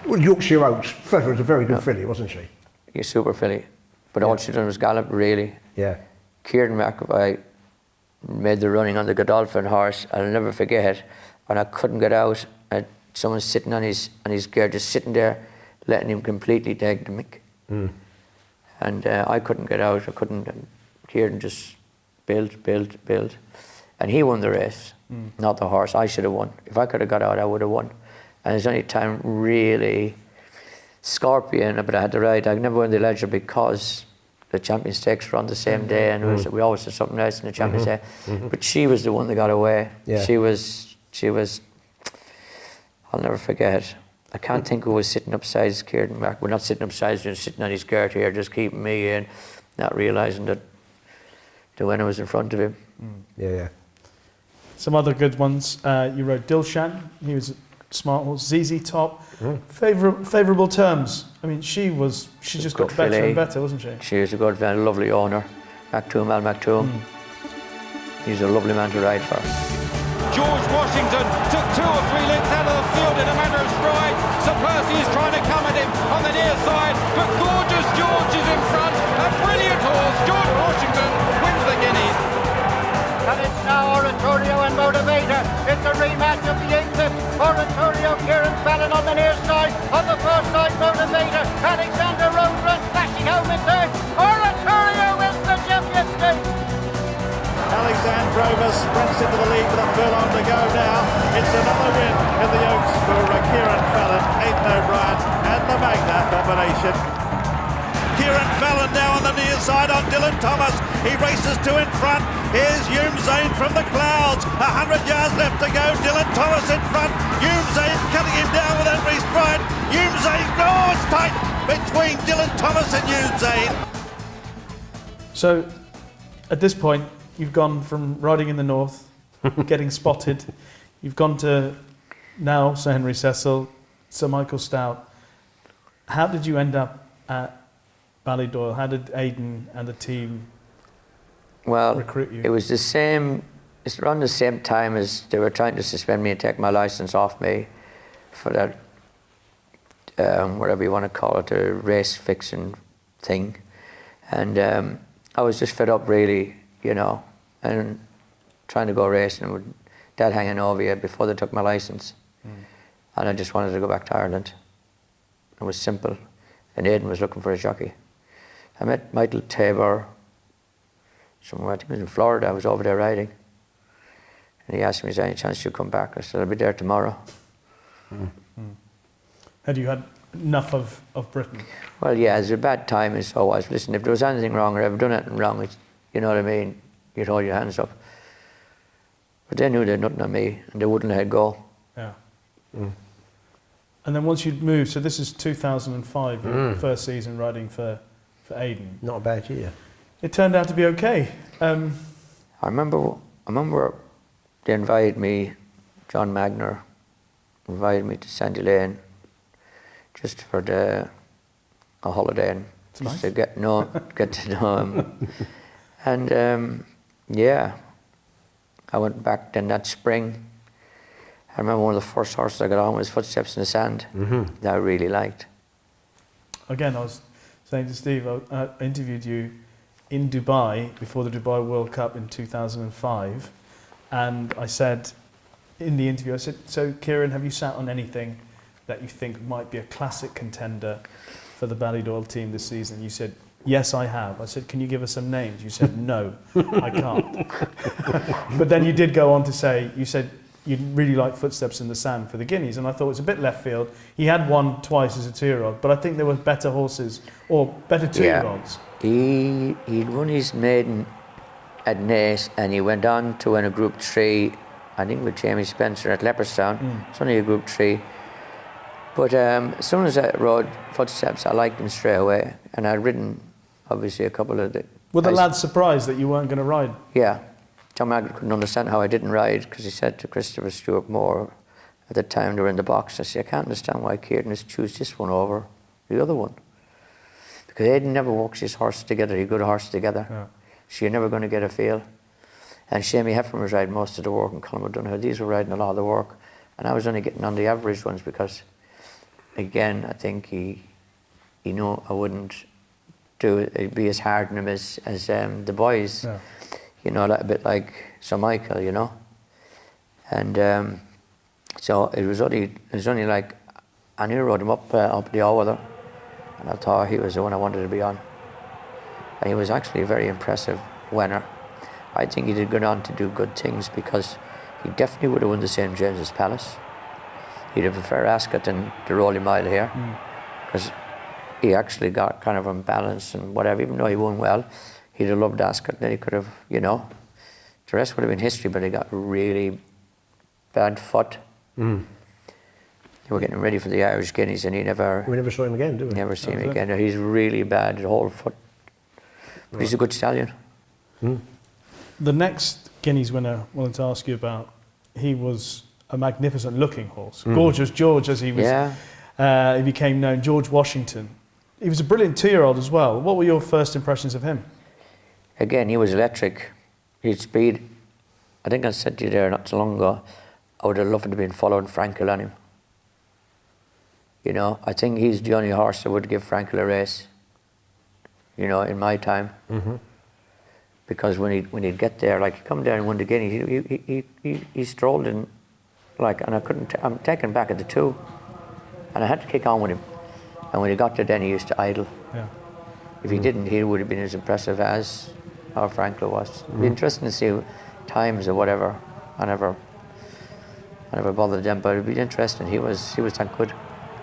Well, Yorkshire Oaks, Feather was a very good filly, wasn't she? He's super filly. But all she done was gallop, really. Yeah. Kieren McAvoy made the running on the Godolphin horse. I'll never forget it. When I couldn't get out, someone sitting on his gear, just sitting there, letting him completely take the mick. And I couldn't get out. I couldn't. And Kieren just built. And he won the race, not the horse. I should have won. If I could have got out, I would have won. And there's only time really Scorpion, but I had to ride. I never won the Ledger because the Champion Stakes were on the same day, and we always did something else in the Champion Stakes. But she was the one that got away. Yeah. She was. I'll never forget. I can't think who was sitting upside Kieren Mark. We're not sitting upside, just sitting on his skirt here, just keeping me in, not realising that the winner was in front of him. Yeah. Some other good ones. You rode Dilshan. He was a smart horse. ZZ Top. Favourable terms. I mean, she just got better and better, wasn't she? She was a good, very lovely owner. Maktoum Al Maktoum. He's a lovely man to ride for. George Washington took 2 or 3 lengths out of the field in a matter of stride. Sir Percy is trying to come at him on the near side, but Gorgeous George is in front. A brilliant horse. George Washington wins the Guineas. And it's now Oratorio and Motivator. It's a rematch of the English. Oratorio, Kieren Fallon on the near side. On the far side, Motivator. Alexander Roadrun flashing home in third. Oratorio wins the championship. Alexandrova sprints into the lead with a furlong to go now. It's another win in the Oaks for Kieren Fallon, Aidan O'Brien and the Magna combination. Kieren Fallon now on the near side on Dylan Thomas. He races 2 in front. Here's Hume Zane from the clouds. 100 yards left to go. Dylan Thomas in front. Hume Zane cutting him down with every stride. Hume Zane, it's tight between Dylan Thomas and Hume Zane. So, at this point, you've gone from riding in the north, getting spotted. You've gone to now Sir Henry Cecil, Sir Michael Stoute. How did you end up at Ballydoyle? How did Aidan and the team recruit you? It was the same. It's around the same time as they were trying to suspend me and take my license off me for that, whatever you want to call it, a race fixing thing. And I was just fed up, really, you know, and trying to go racing would that hanging over you before they took my licence. And I just wanted to go back to Ireland. It was simple. And Aidan was looking for a jockey. I met Michael Tabor somewhere, I think it was in Florida. I was over there riding. And he asked me, is there any chance you'd come back? I said, I'll be there tomorrow. Had you had enough of Britain? Well, yeah, it was a bad time as always. Listen, if there was anything wrong or ever done anything wrong, you know what I mean, you'd hold your hands up. But they knew they had nothing on me and they wouldn't let it go. Yeah. And then once you'd moved, so this is 2005, your first season riding for Aidan. Not a bad year. It turned out to be okay. I remember they invited me, John Magner invited me to Sandy Lane just for a holiday and just to get to know him. And yeah, I went back then that spring. I remember one of the first horses I got on was Footsteps in the Sand that I really liked. Again, I was saying to Steve, I interviewed you in Dubai before the Dubai World Cup in 2005, and I said in the interview, I said, so Kieren, have you sat on anything that you think might be a classic contender for the Ballydoyle team this season? You said, yes, I have. I said, can you give us some names? You said, no, I can't. But then you did go on to say, you said you really like Footsteps in the Sand for the Guineas, and I thought it was a bit left field. He had won twice as a two-year-old, but I think there were better horses, or better two-year-olds. Yeah. He'd won his maiden at Naas, and he went on to win a Group 3, I think with Jamie Spencer at Leopardstown. It's only a Group 3. But as soon as I rode Footsteps, I liked him straight away, and I'd ridden, obviously, a couple of the... Were the lads surprised that you weren't going to ride? Yeah. John Magner couldn't understand how I didn't ride, because he said to Christopher Stewart Moore, at the time they were in the box, I said, I can't understand why Kieren has choose this one over the other one. Because Aidan never walks his horse together, he good horse together. Yeah. So you're never going to get a feel. And Shamie Heffron was riding most of the work, and Colin O'Donoghue, these were riding a lot of the work. And I was only getting on the average ones because, again, I think he knew I wouldn't be as hard on him as the boys. Yeah. You know, a bit like Sir Michael, you know. And so it was only like, I knew I rode him up the All-Weather, and I thought he was the one I wanted to be on. And he was actually a very impressive winner. I think he did go on to do good things because he definitely would have won the St. James's Palace. He'd have preferred Ascot than the Rolling Mile here, because he actually got kind of unbalanced and whatever. Even though he won well, he'd have loved Ascot. Then he could have, you know, the rest would have been history. But he got really bad foot. They were getting ready for the Irish Guineas, and we never saw him again, did we? Never see him again. He's really bad, the whole foot. But he's a good stallion. The next Guineas winner I wanted to ask you about, he was a magnificent looking horse. Gorgeous George, as he was. Yeah. He became known, George Washington. He was a brilliant two-year-old as well. What were your first impressions of him? Again, he was electric. His speed, I think I said to you there not so long ago, I would have loved to have been following Frankel on him. You know, I think he's the only horse that would give Frankel a race, you know, in my time. Because when he'd get there, like, he'd come down and won the Guineas, he strolled in, like, and I'm taken back at the 2, and I had to kick on with him. And when he got there, then he used to idle. Yeah. If he didn't, he would have been as impressive as our Frankel was. It'd be interesting to see times or whatever. I never bothered them, but it'd be interesting. He was that good.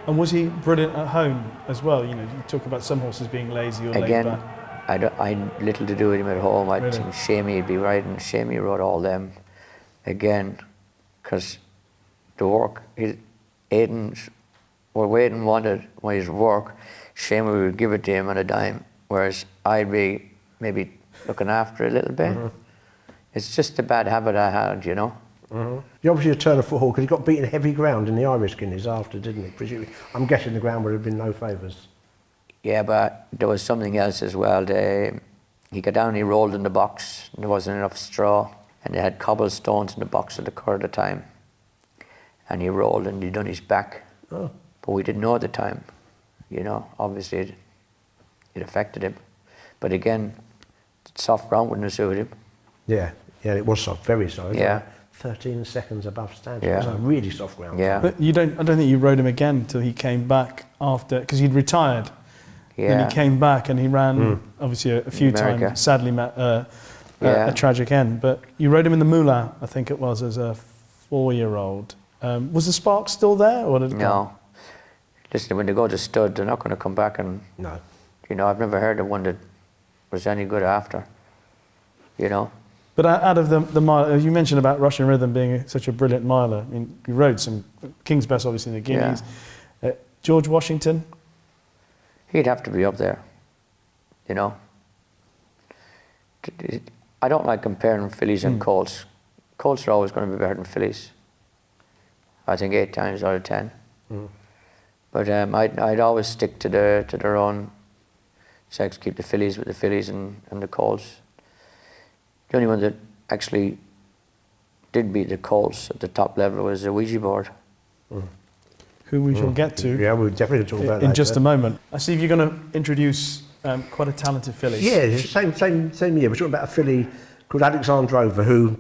And was he brilliant at home as well? You know, you talk about some horses being lazy or laid back. I had little to do with him at home. I think Shamie would be riding. Shamie rode all them. Again, because the work, Aidan wanted his work, Shamie would give it to him on a dime, whereas I'd be maybe looking after it a little bit. It's just a bad habit I had, you know. He obviously a turn of foot because he got beaten heavy ground in the Irish Guineas after, didn't he? Presumably, I'm guessing the ground would have been no favours. Yeah, but there was something else as well. He got down, he rolled in the box, and there wasn't enough straw, and they had cobblestones in the box at the car at the time. And he rolled and he'd done his back. But we didn't know at the time, you know. Obviously, it affected him. But again, soft ground wouldn't have suited him. Yeah, it was soft, very soft. Yeah. 13 seconds above standard. Yeah. So really soft ground. Yeah. But I don't think you rode him again until he came back after, because he'd retired. Yeah. Then he came back and he ran, obviously, a few America. times. Sadly, met a tragic end. But you rode him in the Moulin, I think it was, as a 4-year-old. Was the spark still there, or did it go? No. Listen, when they go to stud, they're not going to come back and... No. You know, I've never heard of one that was any good after. You know? But out of the mile, you mentioned about Russian Rhythm being such a brilliant miler. I mean, you rode some King's Best, obviously, in the Guineas. Yeah. George Washington? He'd have to be up there, you know. I don't like comparing fillies and colts. Colts are always going to be better than fillies. I think 8 times out of 10. But I'd always stick to their own sex, keep the fillies with the fillies and the colts. The only one that actually did beat the colts at the top level was the Ouija board. Who we shall get to. Yeah, we'll definitely talk about that in just a moment. I see you're going to introduce quite a talented filly. Yeah, same year. We're talking about a filly called Alexandrova who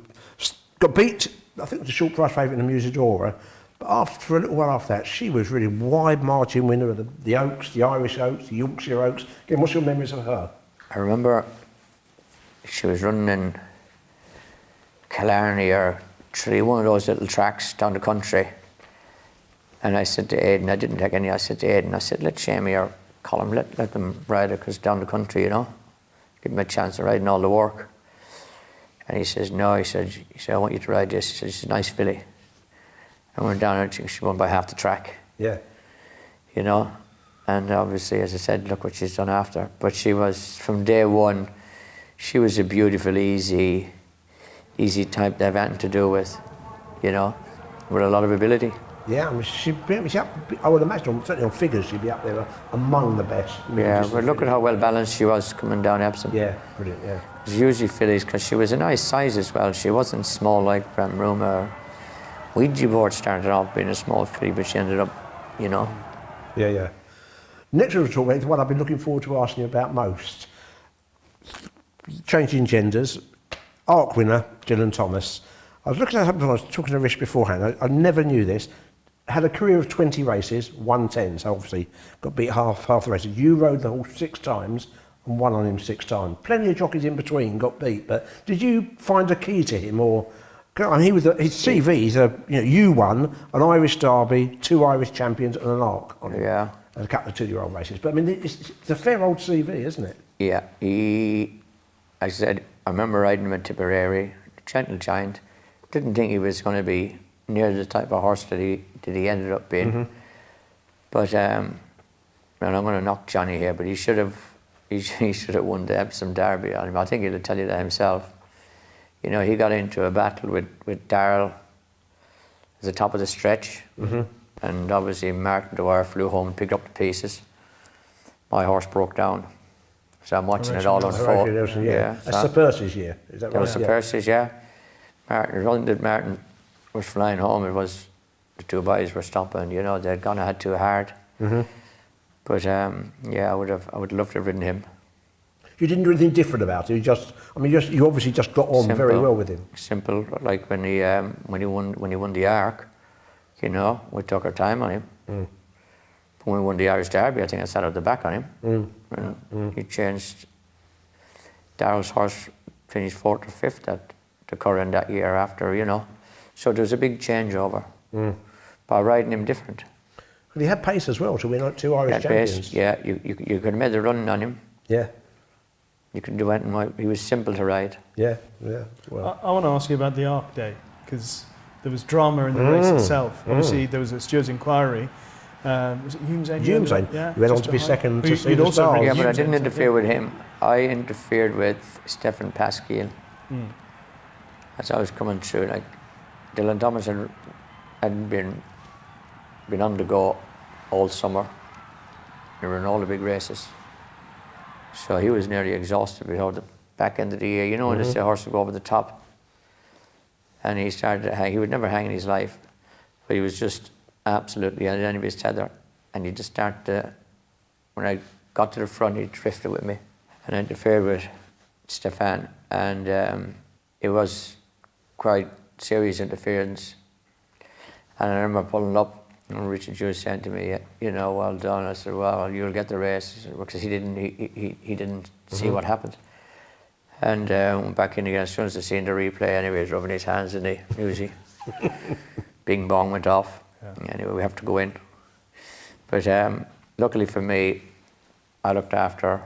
got beat, I think it was a short price favourite in the Musidora, but for a little while after that, she was really wide margin winner of the Oaks, the Irish Oaks, the Yorkshire Oaks. Again, what's your memories of her? I remember she was running in Killarney or one of those little tracks down the country. And I said to Aidan, I didn't take any, I said to Aidan, I said, let Shamey or Colin, let them ride her, because down the country, you know, give them a chance of riding all the work. And he says, no, he said, I want you to ride this. He said, it's a nice filly. I went down and she won by half the track. Yeah. You know, and obviously, as I said, look what she's done after. But she was, from day one, she was a beautiful, easy type to have anything to do with, you know, with a lot of ability. Yeah, I mean, I would imagine, certainly on figures, she'd be up there among the best. Yeah, but look at how well balanced she was coming down Epsom. Yeah, brilliant, yeah. It was usually fillies, because she was a nice size as well. She wasn't small like Bramruma. Ouija board started off being a small filly, but she ended up, you know. Yeah, yeah. Next we'll talk about the one I've been looking forward to asking you about most. Changing genders. Arc winner, Dylan Thomas. I was looking at something, I was talking to Rishi beforehand, I never knew this. Had a career of 20 races, won 10, so obviously got beat half the races. You rode the horse 6 times and won on him 6 times. Plenty of jockeys in between got beat, but did you find a key to him, or? I mean, his CV, you won an Irish Derby, 2 Irish champions and an Arc on him. Yeah. And a couple of 2-year-old races. But I mean, it's a fair old CV, isn't it? Yeah, I remember riding him at Tipperary, gentle giant. Didn't think he was going to be near the type of horse that he ended up being. But and I'm going to knock Johnny here, but he should have won the Epsom Derby on him. I think he'll tell you that himself. You know, he got into a battle with Darrell at the top of the stretch, and obviously Martin Dwyer flew home and picked up the pieces. My horse broke down, so I'm watching it all unfold. Yeah. That's the Persad year, is that right? That was the Persad, yeah. Martin was flying home, it was the 2 boys were stopping. You know, they'd gone ahead too hard. But yeah, I would love to have ridden him. You didn't do anything different about it. You obviously just got on very well with him. Simple, like when he won the Arc, you know, we took our time on him. When we won the Irish Derby, I think I sat at the back on him. And he changed. Darrell's horse finished 4th or 5th at the Curran that year after, you know. So there was a big changeover by riding him different. Well, he had pace as well to win like 2 Irish champions. Pace, yeah, you could have made the run on him. Yeah. You could do anything. He was simple to ride. Yeah, yeah. Well, I want to ask you about the Arc Day, because there was drama in the race itself. Obviously, there was a stewards' inquiry. Was it Humes? Yeah. You went on to be second to see the stars. Yeah, but I didn't interfere with him. I interfered with Stefan Pasquier. As I was coming through, like Dylan Thomas had been on the go all summer. They were in all the big races. So he was nearly exhausted before the back end of the year. You know, when the horse would go over the top. And he started to hang. He would never hang in his life. But he was just absolutely at the end of his tether. And he just started to, when I got to the front, he drifted with me. And I interfered with Stefan. And it was quite serious interference. And I remember pulling up, and Richard was saying to me, you know, well done. I said, well, you'll get the race, because he didn't see what happened. And went back in again. As soon as I seen the replay, anyway, he was rubbing his hands in the Uzi. Bing bong went off. Yeah. Anyway, we have to go in. But luckily for me, I looked after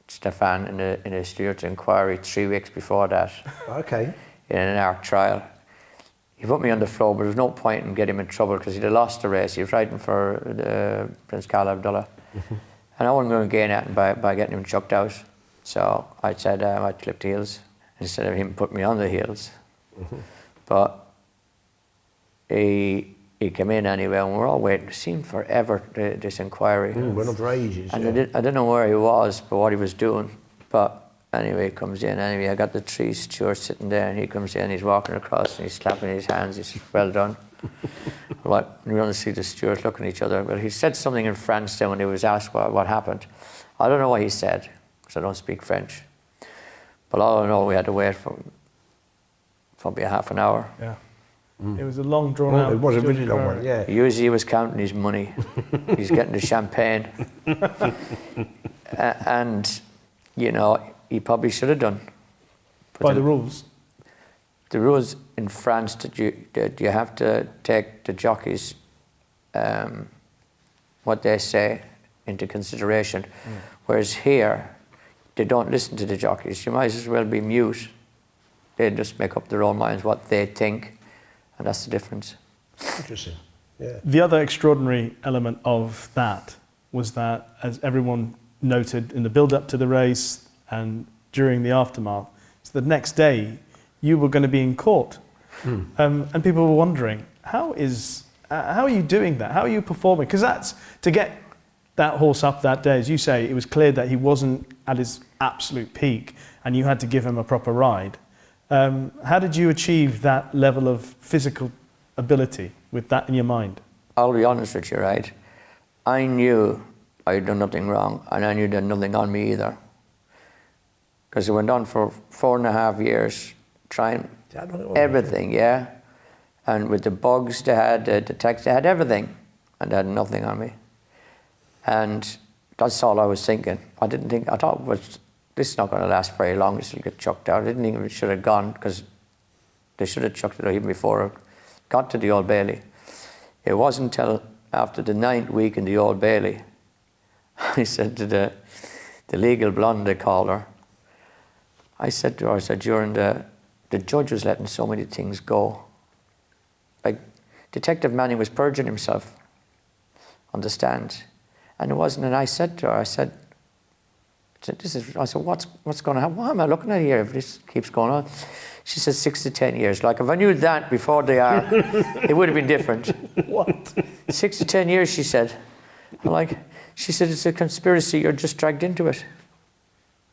Stefan in a stewards inquiry 3 weeks before that. Okay. In an ARC trial. He put me on the floor, but there was no point in getting him in trouble because he'd have lost the race. He was riding for Prince Carl Abdullah. And I wasn't going to gain anything by getting him chucked out. So I said I'd clip the heels instead of him put me on the heels. But he came in anyway, and we're all waiting. It seemed forever, this inquiry. Went on for ages. And I didn't know where he was, but what he was doing. But anyway, he comes in. Anyway, I got the 3 stewards sitting there, and he comes in, he's walking across, and he's clapping his hands. He says, well done. What? And we only see the stewards looking at each other. Well, he said something in French then when he was asked what happened. I don't know what he said, because I don't speak French. But all I know, we had to wait for probably a half an hour. Yeah. It was a long drawn out. It was a really long one, yeah. Usually he was counting his money. He's getting the champagne. And, you know, he probably should have done. But by the rules? The rules in France that you have to take the jockeys, what they say, into consideration. Whereas here, they don't listen to the jockeys. You might as well be mute. They just make up their own minds what they think. And that's the difference. Interesting, yeah. The other extraordinary element of that was that, as everyone noted in the build-up to the race and during the aftermath, so the next day you were going to be in court. And people were wondering, how are you doing that? How are you performing? Because that's, to get that horse up that day, as you say, it was clear that he wasn't at his absolute peak and you had to give him a proper ride. How did you achieve that level of physical ability with that in your mind? I'll be honest with you, right? I knew I'd done nothing wrong, and I knew there was nothing on me either. Because it went on for 4.5 years, trying everything, yeah? And with the bugs they had, the text, they had everything, and they had nothing on me. And that's all I was thinking. I thought it was, this is not going to last very long, this will get chucked out. I didn't think it should have gone, because they should have chucked it out even before it got to the Old Bailey. It wasn't until after the 9th week in the Old Bailey, I said to the legal blonde, they call her, I said to her, during the judge was letting so many things go. Like, Detective Manning was purging himself on the stand. And it wasn't, and I said to her, I said, what's going to happen? What am I looking at here if this keeps going on? She said 6 to 10 years. Like, if I knew that before they are, it would have been different. What? 6 to 10 years, she said. She said, it's a conspiracy, you're just dragged into it.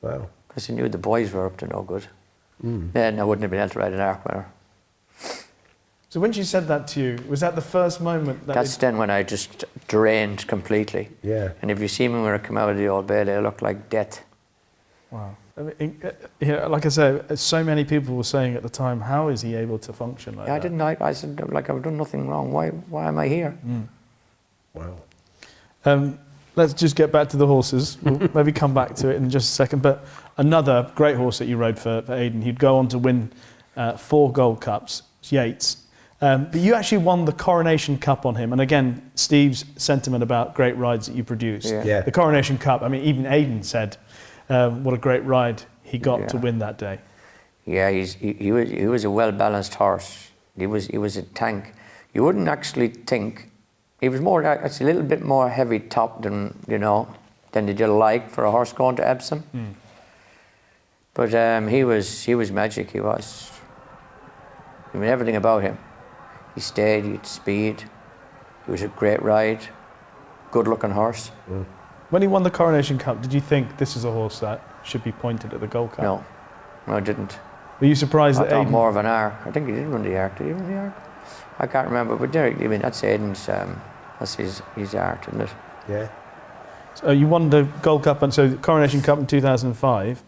Wow. Because she knew the boys were up to no good. Then I wouldn't have been able to ride an arc with her. So when she said that to you, was that the first moment? That's then when I just drained completely. Yeah. And if you see me when I come out of the Old Bailey, I look like death. Wow. I mean, like I said, so many people were saying at the time, how is he able to function like that? I said, like, I've done nothing wrong. Why am I here? Wow. Let's just get back to the horses. We'll maybe come back to it in just a second. But another great horse that you rode for Aidan, he'd go on to win 4 Gold Cups, Yates. But you actually won the Coronation Cup on him. And again, Steve's sentiment about great rides that you produced. Yeah. The Coronation Cup, I mean, even Aidan said what a great ride he got to win that day. Yeah, he was a well-balanced horse. He was a tank. You wouldn't actually think, he was more, it's a little bit more heavy top than did you like for a horse going to Epsom. But he was magic, he was. I mean, everything about him. He stayed, he had speed, he was a great ride, good-looking horse. When he won the Coronation Cup, did you think this is a horse that should be pointed at the Gold Cup? No, I didn't. Were you surprised that I thought Aidan... more of an arc. I think he did run the arc. Did he run the arc? I can't remember, but Derek, I mean, that's Aidan's, that's his art, isn't it? Yeah. So you won the Gold Cup, and so the Coronation Cup in 2005.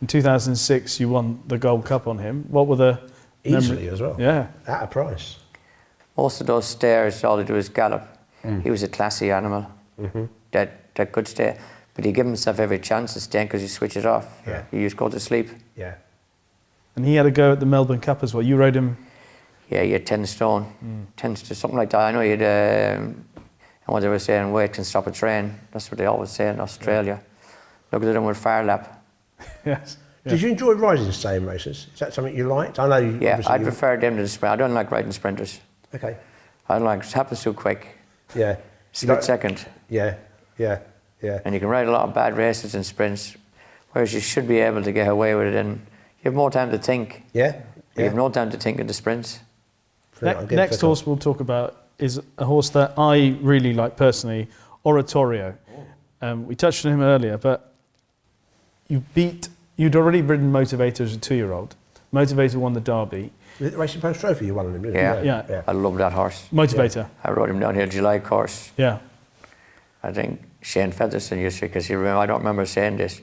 In 2006, you won the Gold Cup on him. What were the Easily as well. Yeah. At a price. Most of those stairs, all they do is gallop. He was a classy animal. That could stay. But he gave himself every chance to stay because he switched it off. Yeah. He used to go to sleep. Yeah. And he had a go at the Melbourne Cup as well. You rode him. Yeah, he had 10 stone. 10 to something like that. I know he had, and what they were saying, weight can stop a train. That's what they always say in Australia. Look at them with fire lap. Yes. Did you enjoy riding staying races? Is that something you liked? I know you. Yeah, obviously I prefer them to the sprint. I don't like riding sprinters. Okay. I don't like it happens too quick. Yeah. Split second. Yeah. Yeah. Yeah. And you can ride a lot of bad races in sprints, whereas you should be able to get away with it and you have more time to think. Yeah. You have no time to think in the sprints. Next horse we'll talk about is a horse that I really like personally, Oratorio. We touched on him earlier, but you'd already ridden Motivator as a 2-year-old. Motivator won the Derby. The Racing Post Trophy you won on him, didn't you? Yeah. I love that horse. Motivator. I rode him down here July course. Yeah. I think Shane Featherstone used to, because I don't remember saying this.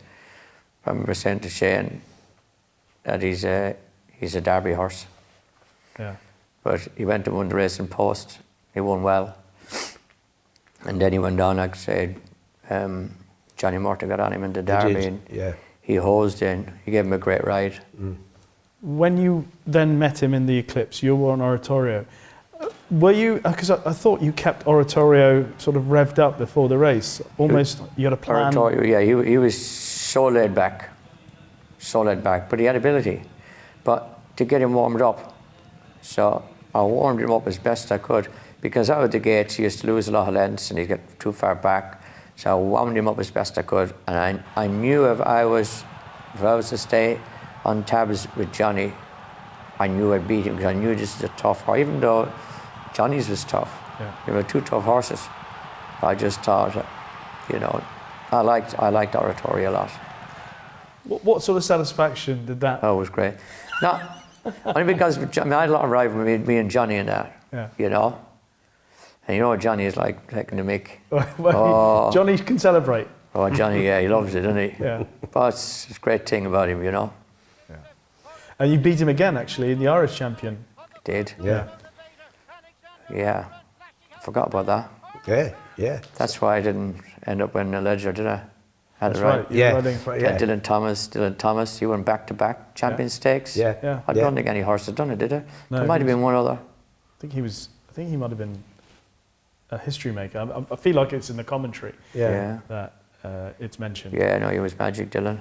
I remember saying to Shane that he's a Derby horse. Yeah. But he went and won the Racing Post. He won well. And then he went on, like I said, Johnny Murta got on him in the Derby. And he hosed in. He gave him a great ride. When you then met him in the Eclipse, you were on Oratorio. Were you, because I thought you kept Oratorio sort of revved up before the race. Almost, you had a plan. Oratorio, yeah, he was so laid back. But he had ability. But to get him warmed up, so I warmed him up as best I could, because out of the gates he used to lose a lot of lengths and he'd get too far back. So I warmed him up as best I could, and I knew if I was to stay on tabs with Johnny, I knew I'd beat him, because I knew this is a tough horse, even though Johnny's was tough. Yeah. They were 2 tough horses. I just thought, I liked Oratorio a lot. What sort of satisfaction did that? Oh, it was great. Only because I had a lot of rivalry with me and Johnny in that, And you know what Johnny is like, taking the mick. Johnny can celebrate. Oh, Johnny, yeah, he loves it, doesn't he? Yeah. But it's a great thing about him, Yeah. And you beat him again, actually, in the Irish Champion. Did? Yeah. Yeah. Forgot about that. Yeah. That's why I didn't end up winning a Ledger, did I? Had That's it right. right. You were riding for, Dylan Thomas, he went back-to-back champion stakes. Yeah. I don't think any horse had done it, did there? No, there might have been one other. I think he might have been a history maker. I feel like it's in the commentary that it's mentioned. Yeah, no, he was magic, Dylan.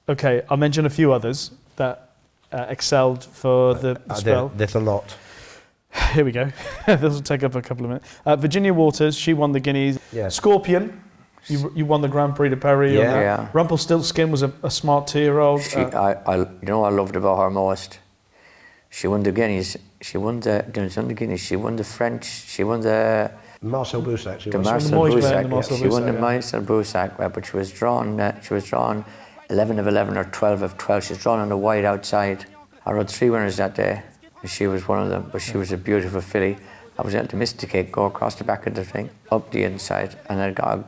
Okay, I'll mention a few others that excelled for the spell. There's a lot. Here we go. This will take up a couple of minutes. Virginia Waters, she won the Guineas. Yeah. Scorpion, you won the Grand Prix de Paris. Yeah. Rumpelstiltskin was a smart 2-year-old. I I loved about her most. She won the Guineas. She won the Guineas. She won the French. She won the Marcel Boussac. She won the Marcel Boussac, but she was drawn 11 of 11 or 12 of 12. She was drawn on the wide outside. I rode 3 winners that day, and she was one of them. But she was a beautiful filly. I was able to mysticate, go across the back of the thing, up the inside, and I got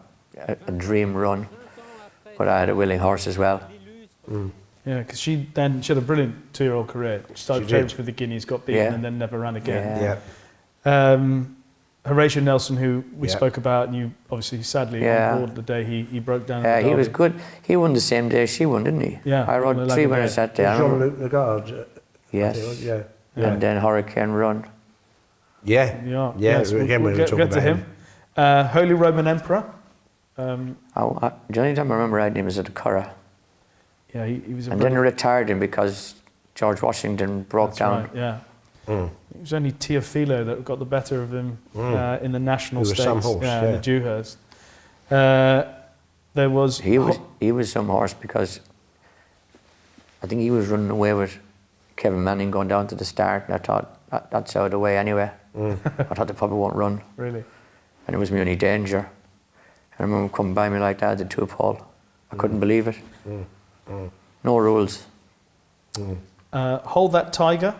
a dream run. But I had a willing horse as well. Yeah, because she had a brilliant 2-year-old career. She started favourites for the Guineas, got beaten, and then never ran again. Horatio Nelson, who we spoke about, and you obviously sadly on board the day he broke down. Yeah, he was good. He won the same day she won, didn't he? Yeah. I rode 3 winners that day. Jean-Luc Lagarde. Yes. Yeah. And then Hurricane Run. Yeah. Yes, Again, we'll get to him. Holy Roman Emperor. The only time I remember riding him was at the Curragh. Yeah, he was. And then retired him because George Washington broke down. Right, yeah. It was only Teofilo that got the better of him in the national stakes. Some horse, the Dewhurst. There was. He was some horse because I think he was running away with Kevin Manning going down to the start, and I thought that's out of the way anyway. I thought they probably won't run. Really? And it was my only danger. And I remember him coming by me like that at the 2-pole. I couldn't believe it. No rules. Hold That Tiger.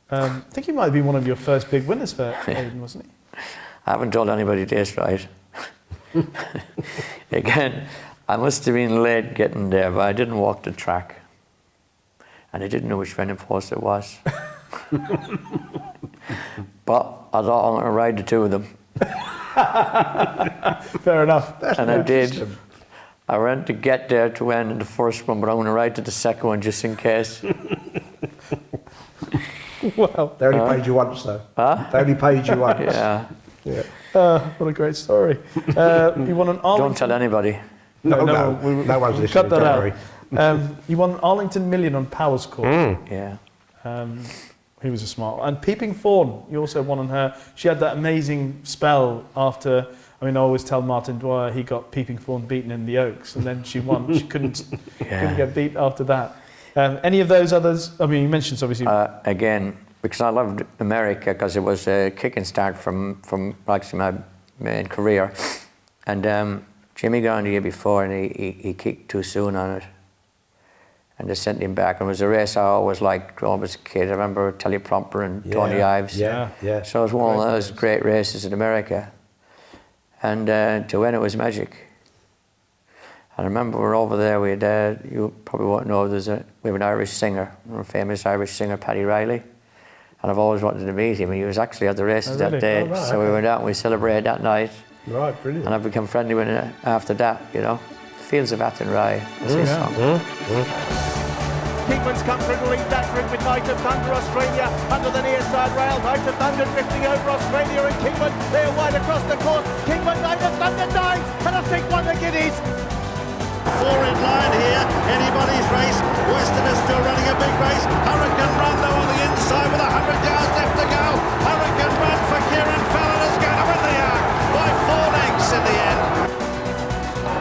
I think he might have been one of your first big winners for Aidan, wasn't he? I haven't told anybody this, right? Again, I must have been late getting there, but I didn't walk the track. and I didn't know which running horse it was. But I thought I'm going to ride the two of them. Fair enough. And I did. I went to get there to win in the first one, but I'm going to ride to the second one just in case. Well, They only paid you once, though. Huh? They only paid you once. Yeah. what a great story. You won an Arlington... Don't tell anybody. No one's listening. Cut that don't out. worry. You won an Arlington Million on Powers Court. Yeah. He was a smart one. And Peeping Fawn, you also won on her. She had that amazing spell after... I mean, I always tell Martin Dwyer he got Peeping Fawn beaten in the Oaks, and then she won. She couldn't get beat after that. Any of those others? I mean, you mentioned obviously... Again, because I loved America, because it was a kick and start from actually my main career. And Jimmy got on the year before, and he kicked too soon on it. And they sent him back. And it was a race I always liked growing up as a kid. I remember Teleprompter and Tony Ives. Yeah. So it was one of those great races in America. And to win it was magic. I remember we were over there, we had, you probably won't know, we have an Irish singer, a famous Irish singer, Paddy Riley. And I've always wanted to meet him, and he was actually at the races that day. Oh, right, so we went out and we celebrated that night. Right, brilliant. And I've become friendly with him after that, you know. The Fields of Athenry, that's his song. Keepman's come through to lead that group with Night of Thunder Australia under the near side rail. Night of Thunder drifting over Australia and Kingman. They're wide across the course. Kingman, Night of Thunder dives, and I think won the Guineas. 4 in line here, anybody's race. Western is still running a big race. Hurricane Run though on the inside with 100 yards left to go. Hurricane Run for Kieren Fallon is going to win the yard by 4 lengths in the end.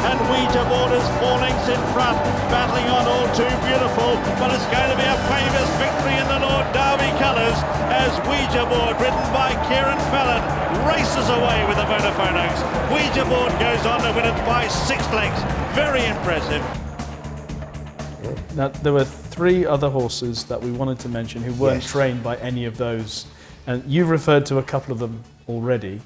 And Ouija Board is 4 lengths in front, battling on All Too Beautiful, but it's going to be a famous victory in the Lord Derby colours as Ouija Board, ridden by Kieren Fallon, races away with the Vodafone Oaks. Ouija Board goes on to win it by 6 lengths. Very impressive. Now, there were 3 other horses that we wanted to mention who weren't trained by any of those. And you've referred to a couple of them already.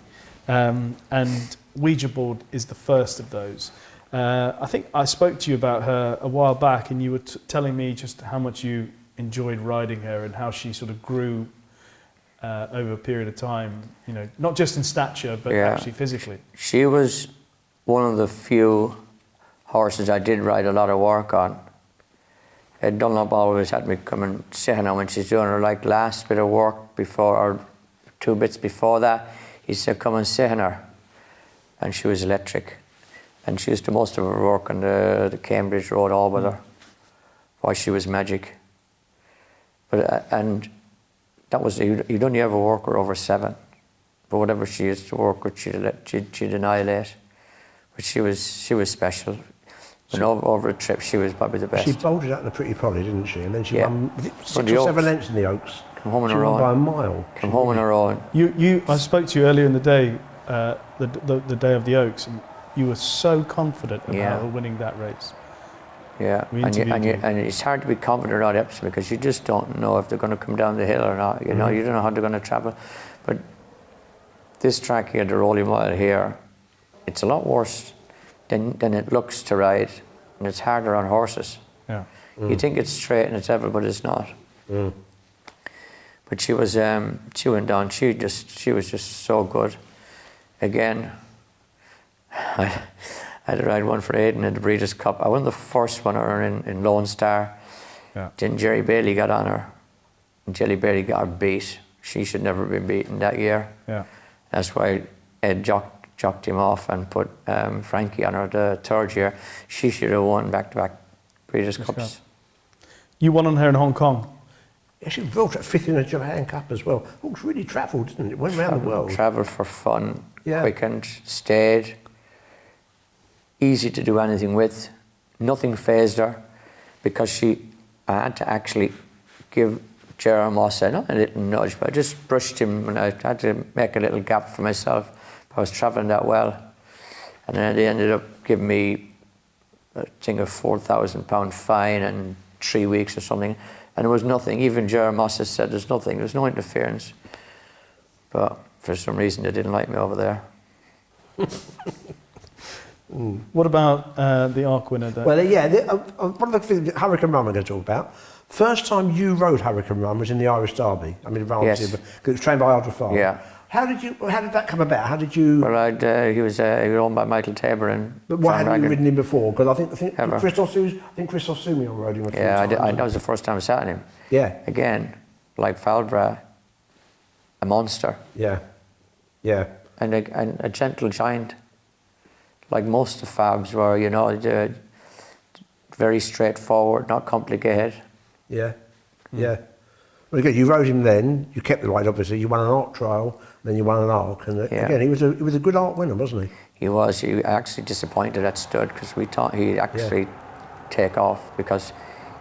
And Ouija Board is the first of those. I think I spoke to you about her a while back, and you were telling me just how much you enjoyed riding her and how she sort of grew over a period of time, you know, not just in stature, but actually physically. She was one of the few horses I did ride a lot of work on. Dunlop always had me come and sit her when she's doing her like last bit of work before, or 2 bits before that. He said, come and sit her. And she was electric. And she used to do most of her work on the Cambridge Road all with her. Why, she was magic. But and that was, you'd only ever work her over 7. But whatever she used to work with, she'd annihilate. But she was special. And over a trip, she was probably the best. She bolted out in a pretty Polly, didn't she? And then she won 6 or 7 lengths in the Oaks. Come home on she her won own. by a mile. Come home on her own. I spoke to you earlier in the day, the day of the Oaks, and you were so confident about winning that race. Yeah, and it's hard to be confident on Epsom because you just don't know if they're going to come down the hill or not. You know, you don't know how they're going to travel. But this track here, the Rolling Mile here, it's a lot worse than it looks to ride, and it's harder on horses. Yeah. You think it's straight and it's level, but it's not. But she was, she went down. She was just so good. Again, I had to ride one for Aidan in the Breeders' Cup. I won the first one in Lone Star. Yeah. Then Jerry Bailey got on her, and Jerry Bailey got her beat. She should never have been beaten that year. Yeah. That's why Ed jocked him off and put Frankie on her the 3rd year. She should have won back-to-back Breeders' Cups. You won on her in Hong Kong. Yeah, she brought at 5th in a Japan Cup as well. Oh, it's really travelled, didn't it? Went around the world. Travelled for fun, quickened, stayed. Easy to do anything with. Nothing fazed her because I had to actually give Gerard Moss not a little nudge, but I just brushed him and I had to make a little gap for myself. I was travelling that well. And then they ended up giving me, I think, a £4,000 fine and 3 weeks or something. And there was nothing. Even Gerard Moss has said there's nothing. There's no interference. But for some reason, they didn't like me over there. What about the Arc winner? Well, one of the things, Hurricane Run I'm going to talk about. First time you rode Hurricane Run was in the Irish Derby. I mean, Yes. because it was trained by Ardra Farr. Yeah. How did that come about? How did you? Well, he was owned by Michael Tabor and. But why John hadn't you Ragan. ridden him before? Because I think Ever. Chris Osumi rode him a few Yeah, times. that was the first time I sat on him. Yeah. Again, like Falbra, a monster. Yeah. Yeah. And a gentle giant. Like most of Fabs were, you know, very straightforward, not complicated. Yeah. Yeah. Well, again, you rode him then. You kept the ride, obviously. You won an ARC trial, then you won an ARC, and again, he was a good ARC winner, wasn't he? He was. He actually disappointed at stud because we thought he'd actually take off because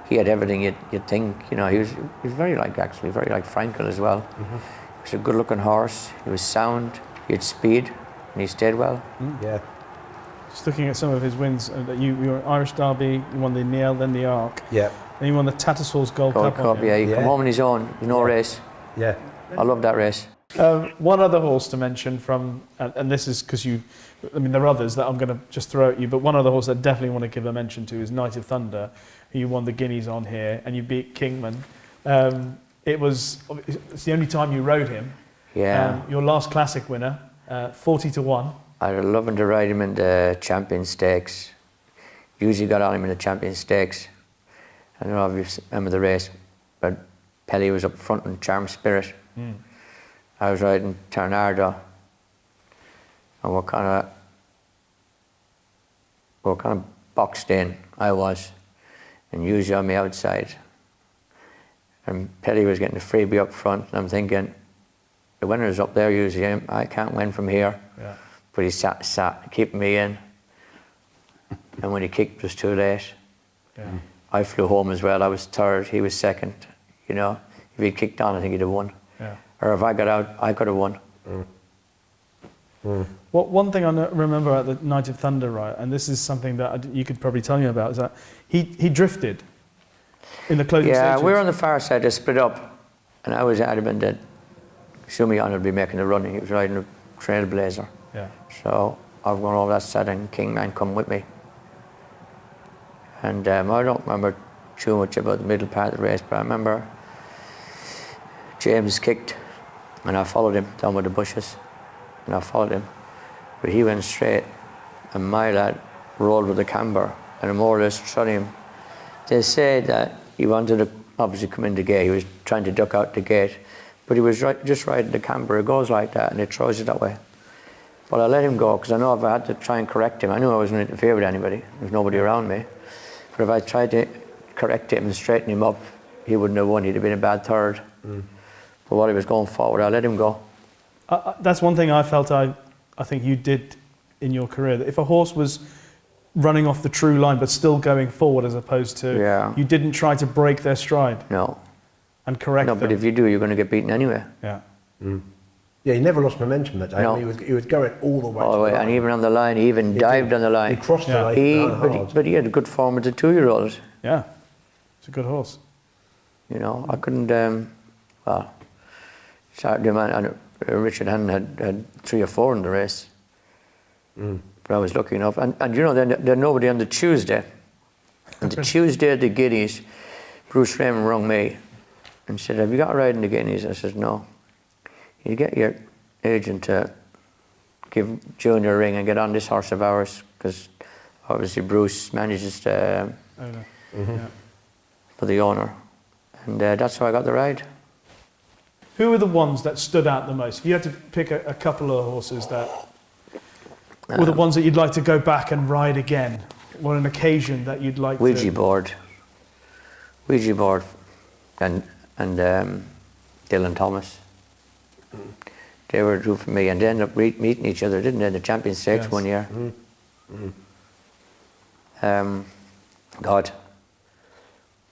he had everything you'd think. You know, he was very like Frankel as well. Mm-hmm. He was a good-looking horse. He was sound. He had speed, and he stayed well. Yeah. Just looking at some of his wins, you were Irish Derby, you won the Niel, then the ARC. Yeah. Then you won the Tattersall's Gold Cup. Yeah, he come home on his own. There's no race. Yeah. I love that race. One other horse to mention from, and this is because there are others that I'm going to just throw at you, but one other horse I definitely want to give a mention to is Knight of Thunder, who you won the Guineas on here, and you beat Kingman. It's the only time you rode him. Yeah. Your last classic winner, 40-1. I'd love to ride him in the Champion Stakes. Usually got on him in the Champion Stakes. I don't know if you remember the race, but Pelly was up front in Charm Spirit. I was riding Tornado, and we're kind of boxed in. I was, and usually on the outside. And Pelly was getting the freebie up front, and I'm thinking, the winner's up there usually. I can't win from here. Yeah. But he sat keeping me in, and when he kicked, it was too late. Yeah. I flew home as well. I was third, he was second. You know, if he'd kicked on, I think he'd have won. Yeah. Or if I got out, I could have won. One thing I remember at the Knight of Thunder, right, and this is something that you could probably tell me about, is that he drifted in the closing stages. Yeah, we were on the far side, they split up, and I was adamant that Shumion would be making the running. He was riding a Trailblazer. Yeah. So I've gone over that side, and Kingman come with me. And I don't remember too much about the middle part of the race, but I remember James kicked, and I followed him down with the bushes, and I followed him. But he went straight, and my lad rolled with the camber, and I more or less shot him. They said that he wanted to obviously come in the gate. He was trying to duck out the gate, but he was just riding the camber. It goes like that, and it throws you that way. But I let him go, because I know if I had to try and correct him, I knew I wasn't going to interfere with anybody. There was nobody around me. But if I tried to correct him and straighten him up, he wouldn't have won. He'd have been a bad third. But while he was going forward, I let him go. That's one thing I felt I think you did in your career. That if a horse was running off the true line but still going forward, as opposed to you didn't try to break their stride. No. And correct them. No, but if you do, you're going to get beaten anyway. Yeah. Yeah, he never lost momentum that day. No. He was going all the way. All the way, and even on the line, he even dived on the line. He crossed the line. But he had a good form as a 2-year-old. Yeah, it's a good horse. You know, I couldn't. Saturday man, and Richard Hannon had 3 or 4 in the race. But I was lucky enough, and you know, then nobody on the Tuesday. On the Tuesday at the Guineas, Bruce Raymond rang me and said, "Have you got a ride in the Guineas?" I said, "No." You get your agent to give Junior a ring and get on this horse of ours, because obviously Bruce manages to, for the owner. And that's how I got the ride. Who were the ones that stood out the most? If you had to pick a couple of horses that were the ones that you'd like to go back and ride again, or an occasion that you'd like Ouija board, and Dylan Thomas. They were true for me, and they ended up meeting each other, didn't they, in the Champion Stakes one year. God,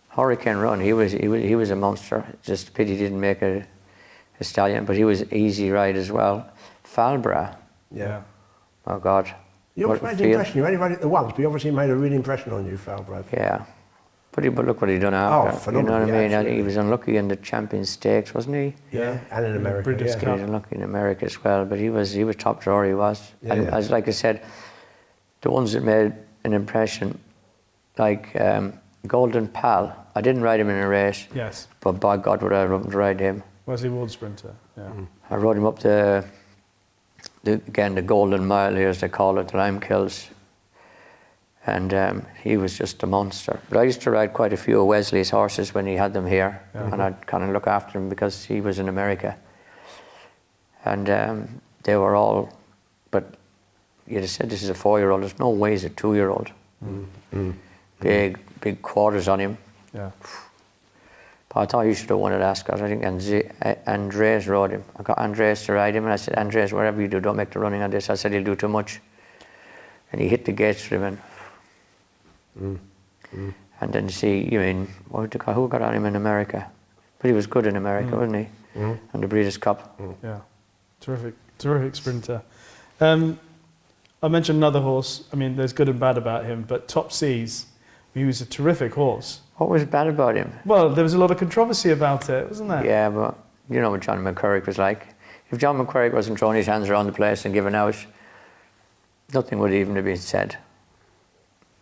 Hurricane Run, he was a monster. Just a pity he didn't make a stallion, but he was an easy ride as well. Falbra. Yeah. Oh God. You obviously made an impression. You only rode it the once, but you obviously made a real impression on you, Falbra. Yeah. But look what he done after. You know what I mean? Absolutely. He was unlucky in the Champion Stakes, wasn't he? Yeah, and in America. British He was unlucky in America as well, but he was top drawer. He was. Yeah, and as like I said, the ones that made an impression, like Golden Pal. I didn't ride him in a race. Yes. But by God, would I love to ride him. Wesley Ward sprinter. Yeah. I rode him up the Golden Mile here, as they call it, the Limekills. And he was just a monster. But I used to ride quite a few of Wesley's horses when he had them here. Yeah. And I'd kind of look after him because he was in America. And they were all, but you'd have said this is a 4-year-old. There's no way he's a 2-year-old. Big quarters on him. Yeah. But I thought he should have won at Ascot. I think Andreas rode him. I got Andreas to ride him, and I said, Andreas, whatever you do, don't make the running on this. I said, he'll do too much. And he hit the gates for him. And then who got on him in America? But he was good in America, wasn't he? And the Breeders' Cup. Yeah. Terrific sprinter. I mentioned another horse. I mean, there's good and bad about him, but Top Seas, he was a terrific horse. What was bad about him? Well, there was a lot of controversy about it, wasn't there? Yeah, but you know what John McCurrick was like. If John McCurrick wasn't throwing his hands around the place and giving out, nothing would even have been said.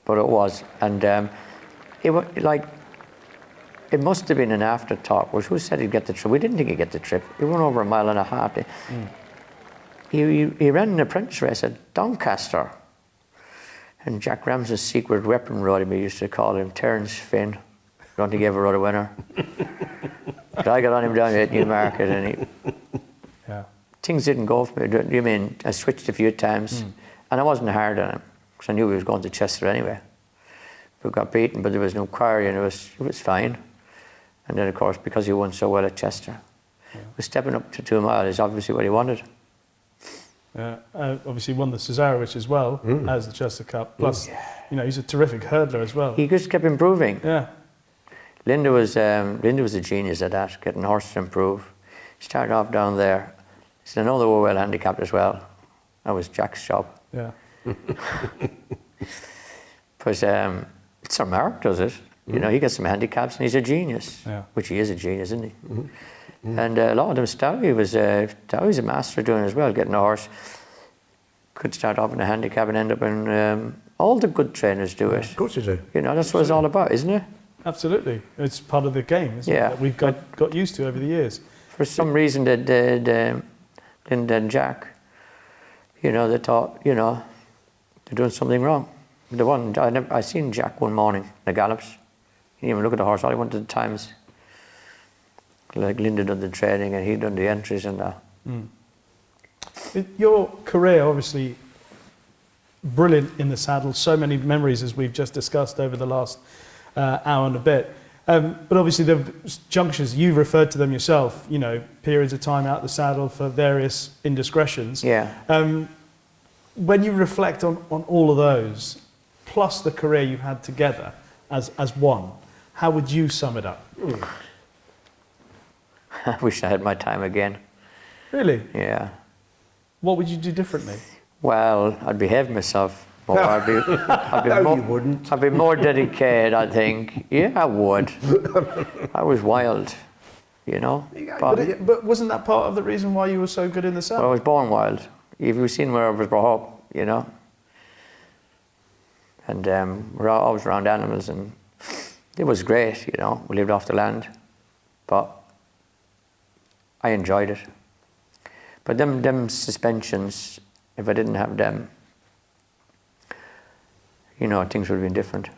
But it was. And it must have been an afterthought. Who said he'd get the trip? We didn't think he'd get the trip. He won over 1.5 miles. He ran an apprentice race at Doncaster. And Jack Ramsey's secret weapon rode him, he used to call him Terence Finn. I don't think he ever rode a winner. But I got on him down here at Newmarket, and things didn't go for me. You mean, I switched a few times, and I wasn't hard on him, because I knew he was going to Chester anyway. We got beaten, but there was no quarry, and it was fine. And then, of course, because he won so well at Chester, stepping up to 2 miles is obviously what he wanted. Yeah, obviously won the Cesarewitch as well as the Chester Cup. Plus, he's a terrific hurdler as well. He just kept improving. Yeah. Linda was a genius at that, getting horses to improve. Started off down there. He said, I know they were well handicapped as well. That was Jack's job. Yeah. But Sir Mark does it. You know, he gets some handicaps and he's a genius. Yeah. Which he is a genius, isn't he? And a lot of them, Stowie was a master doing as well, getting a horse. Could start off in a handicap and end up in, all the good trainers do it. Of course they do. You know, that's what it's all about, isn't it? Absolutely. It's part of the game, isn't it? That we've got used to over the years. For some reason, Linda and Jack, they thought, they're doing something wrong. I seen Jack one morning in the gallops. He didn't even look at the horse, all he wanted the times. Like Linda done the training and he done the entries and that. Your career, obviously, brilliant in the saddle. So many memories, as we've just discussed over the last hour and a bit. But obviously, the junctures, you referred to them yourself, periods of time out the saddle for various indiscretions. Yeah. When you reflect on all of those, plus the career you've had together as one, how would you sum it up? I wish I had my time again. Really? Yeah. What would you do differently? Well, I'd behave myself more. I'd be more dedicated, I think. Yeah, I would. I was wild, But wasn't that part of the reason why you were so good in the saddle? Well, I was born wild. If you've seen where I was brought up, And we're always around animals, and it was great, We lived off the land, but I enjoyed it. But them suspensions, if I didn't have them, things would have been different.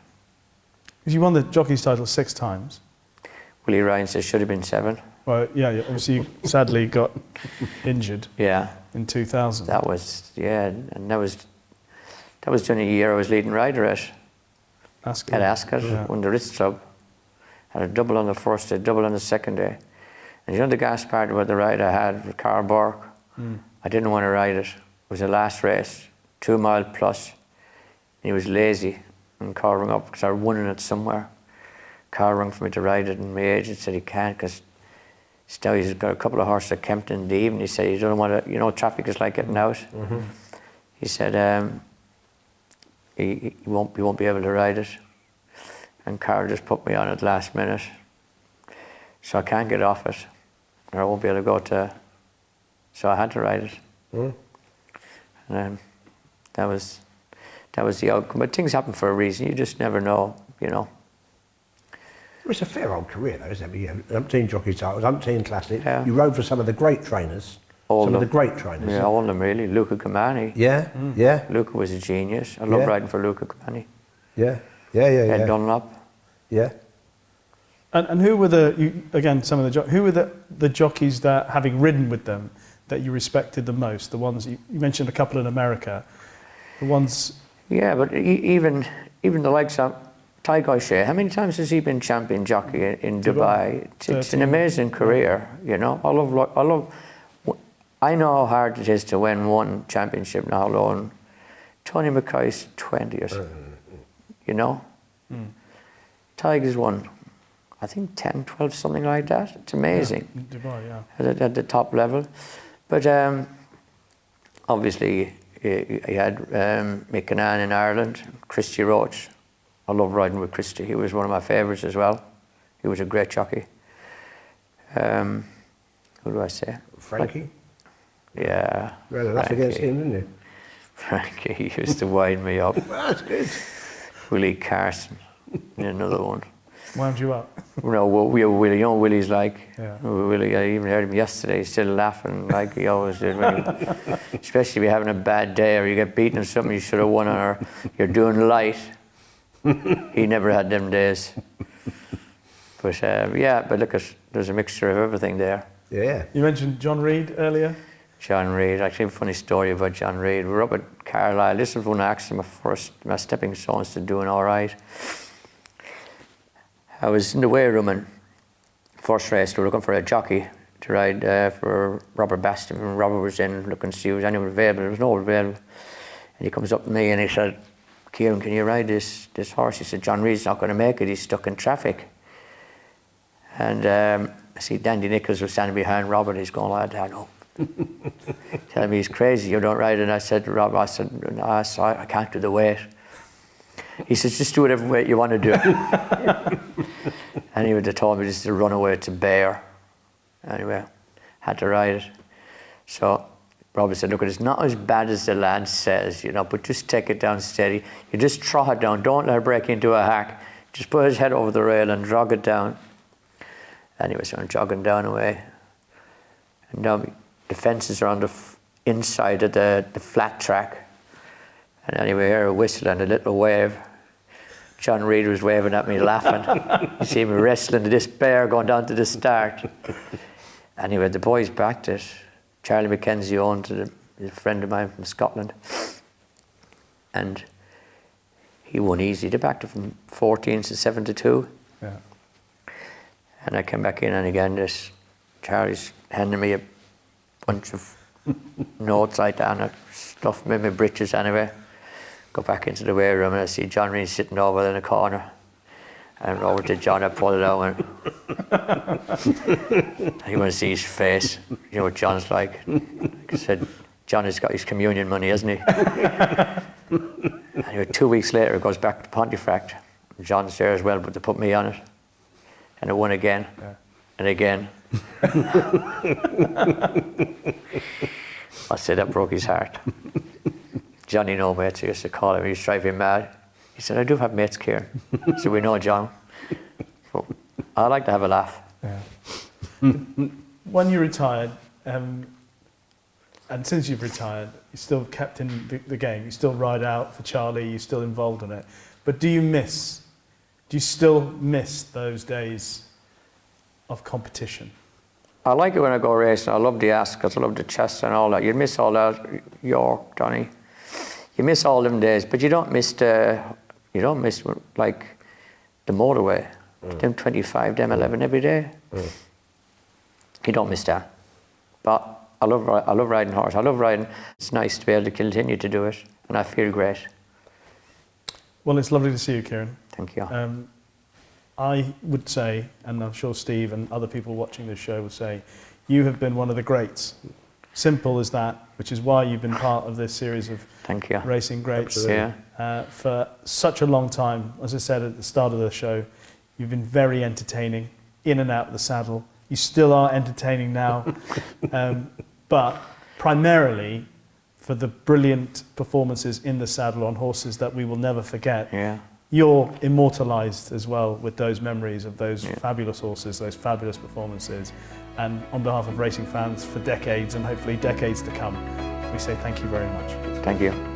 Because you won the jockey's title 6 times. Willie Ryan says should have been 7. Well, yeah, obviously you sadly got injured. Yeah. In 2000. That was, and that was during a year I was leading rider at Ascot, won the Ritz Club. Had a double on the first day, double on the second day. And the gas part where the ride I had with Carl Burke, I didn't want to ride it. It was the last race, 2 mile plus. And he was lazy. And Carl rang up because I was winning it somewhere. Carl rang for me to ride it, and my agent said he can't because Stowie's got a couple of horses at Kempton in the evening. He said, you don't want to, traffic is like getting out. He said, he won't be able to ride it. And Carl just put me on at the last minute. So I can't get off it. Or I won't be able to go to... So I had to ride it. And that was the outcome. But things happen for a reason. You just never know, It's a fair old career, though, isn't it? You know, umpteen jockey titles, umpteen classics. Yeah. You rode for some of the great trainers. Some of the great trainers. Yeah, all of them really. Luca Camani. Yeah, yeah. Luca was a genius. I love riding for Luca Camani. Yeah. Ed Dunlop. Yeah. And who were some of the who were the jockeys that, having ridden with them, that you respected the most? The ones you mentioned a couple in America. The ones. Yeah, but even the likes of Ty Shea, how many times has he been champion jockey in Dubai? It's an amazing career, you know. I know how hard it is to win one championship now alone. Tony Mackay's 20th, you know. Tiger's won, I think 10, 12, something like that. It's amazing. Yeah, Dubai, yeah. At the top level. But obviously, he had Mick Canaan in Ireland, Christy Roach. I love riding with Christy. He was one of my favourites as well. He was a great jockey. Who do I say? Frankie? Yeah. You had a laugh against him, didn't you? Frankie, he used to wind me up. That's good. Willie Carson, another one. Wound you up? No, Willie, you know what Willie's like. Yeah. Willie, I even heard him yesterday, he's still laughing like he always did. Especially if you're having a bad day or you get beaten or something you should have won or you're doing light. He never had them days. But but look, there's a mixture of everything there. Yeah. You mentioned John Reid earlier. John Reid, actually a funny story about John Reid. We were up at Carlisle. This was when I actually my stepping stones to doing all right. I was in the weigh room and first race, we were looking for a jockey to ride for Robert Baston. And Robert was in looking to see if there was anyone available. There was no one available. And he comes up to me and he said, Kieren, can you ride this horse? He said, John Reid's not going to make it. He's stuck in traffic. And I see Dandy Nichols was standing behind Robert. He's going like that. No. Telling me he's crazy. You don't ride it. And I said to Robert, no, I can't do the weight. He says, just do whatever weight you want to do. Anyway, they told me just to run away to bear. Anyway, had to ride it. So Robert said, look, it's not as bad as the lad says, you know, but just take it down steady. You just trot it down. Don't let her break into a hack. Just put his head over the rail and jog it down. Anyway, so I'm jogging down away. And now the fences are on the inside of the flat track. And anyway, I hear a whistle and a little wave. John Reid was waving at me, laughing. You see me wrestling to this bear going down to the start. Anyway, the boys backed it. Charlie McKenzie owned it, a friend of mine from Scotland. And he won easy. They backed it from 14 to 7-2. Yeah. And I came back in and again, Charlie's handing me a bunch of notes like that and stuff in my britches anyway. Go back into the weigh room and I see John Reid sitting over there in the corner. And over to John, I pulled it out and you want to see his face. You know what John's like. Like I said, John has got his communion money, hasn't he? Anyway, 2 weeks later, it goes back to Pontefract. John's there as well, but they put me on it. And I won again, and again. I said that broke his heart. Johnny no mates, I used to call him, he used to drive him mad. He said, I do have mates, Kieren. So we know John. So I like to have a laugh. Yeah. When you retired, and since you've retired, you're still kept in the game. You still ride out for Charlie, you're still involved in it. But do you still miss those days of competition? I like it when I go racing. I love the Ascot, I love the Chester and all that. You miss all that, York, Donny. You miss all them days, but you don't miss like the motorway. Them 25, them 11 every day. You don't miss that. But I love riding horse. I love riding. It's nice to be able to continue to do it, and I feel great. Well, it's lovely to see you, Kieren. Thank you. I would say, and I'm sure Steve and other people watching this show will say, you have been one of the greats. Simple as that, which is why you've been part of this series of Thank you. Racing Greats Yeah. for such a long time. As I said at the start of the show, you've been very entertaining, in and out of the saddle. You still are entertaining now, but primarily for the brilliant performances in the saddle on horses that we will never forget. Yeah. you're immortalised as well with those memories of those fabulous horses, those fabulous performances. And on behalf of racing fans for decades and hopefully decades to come, we say thank you very much. Thank you.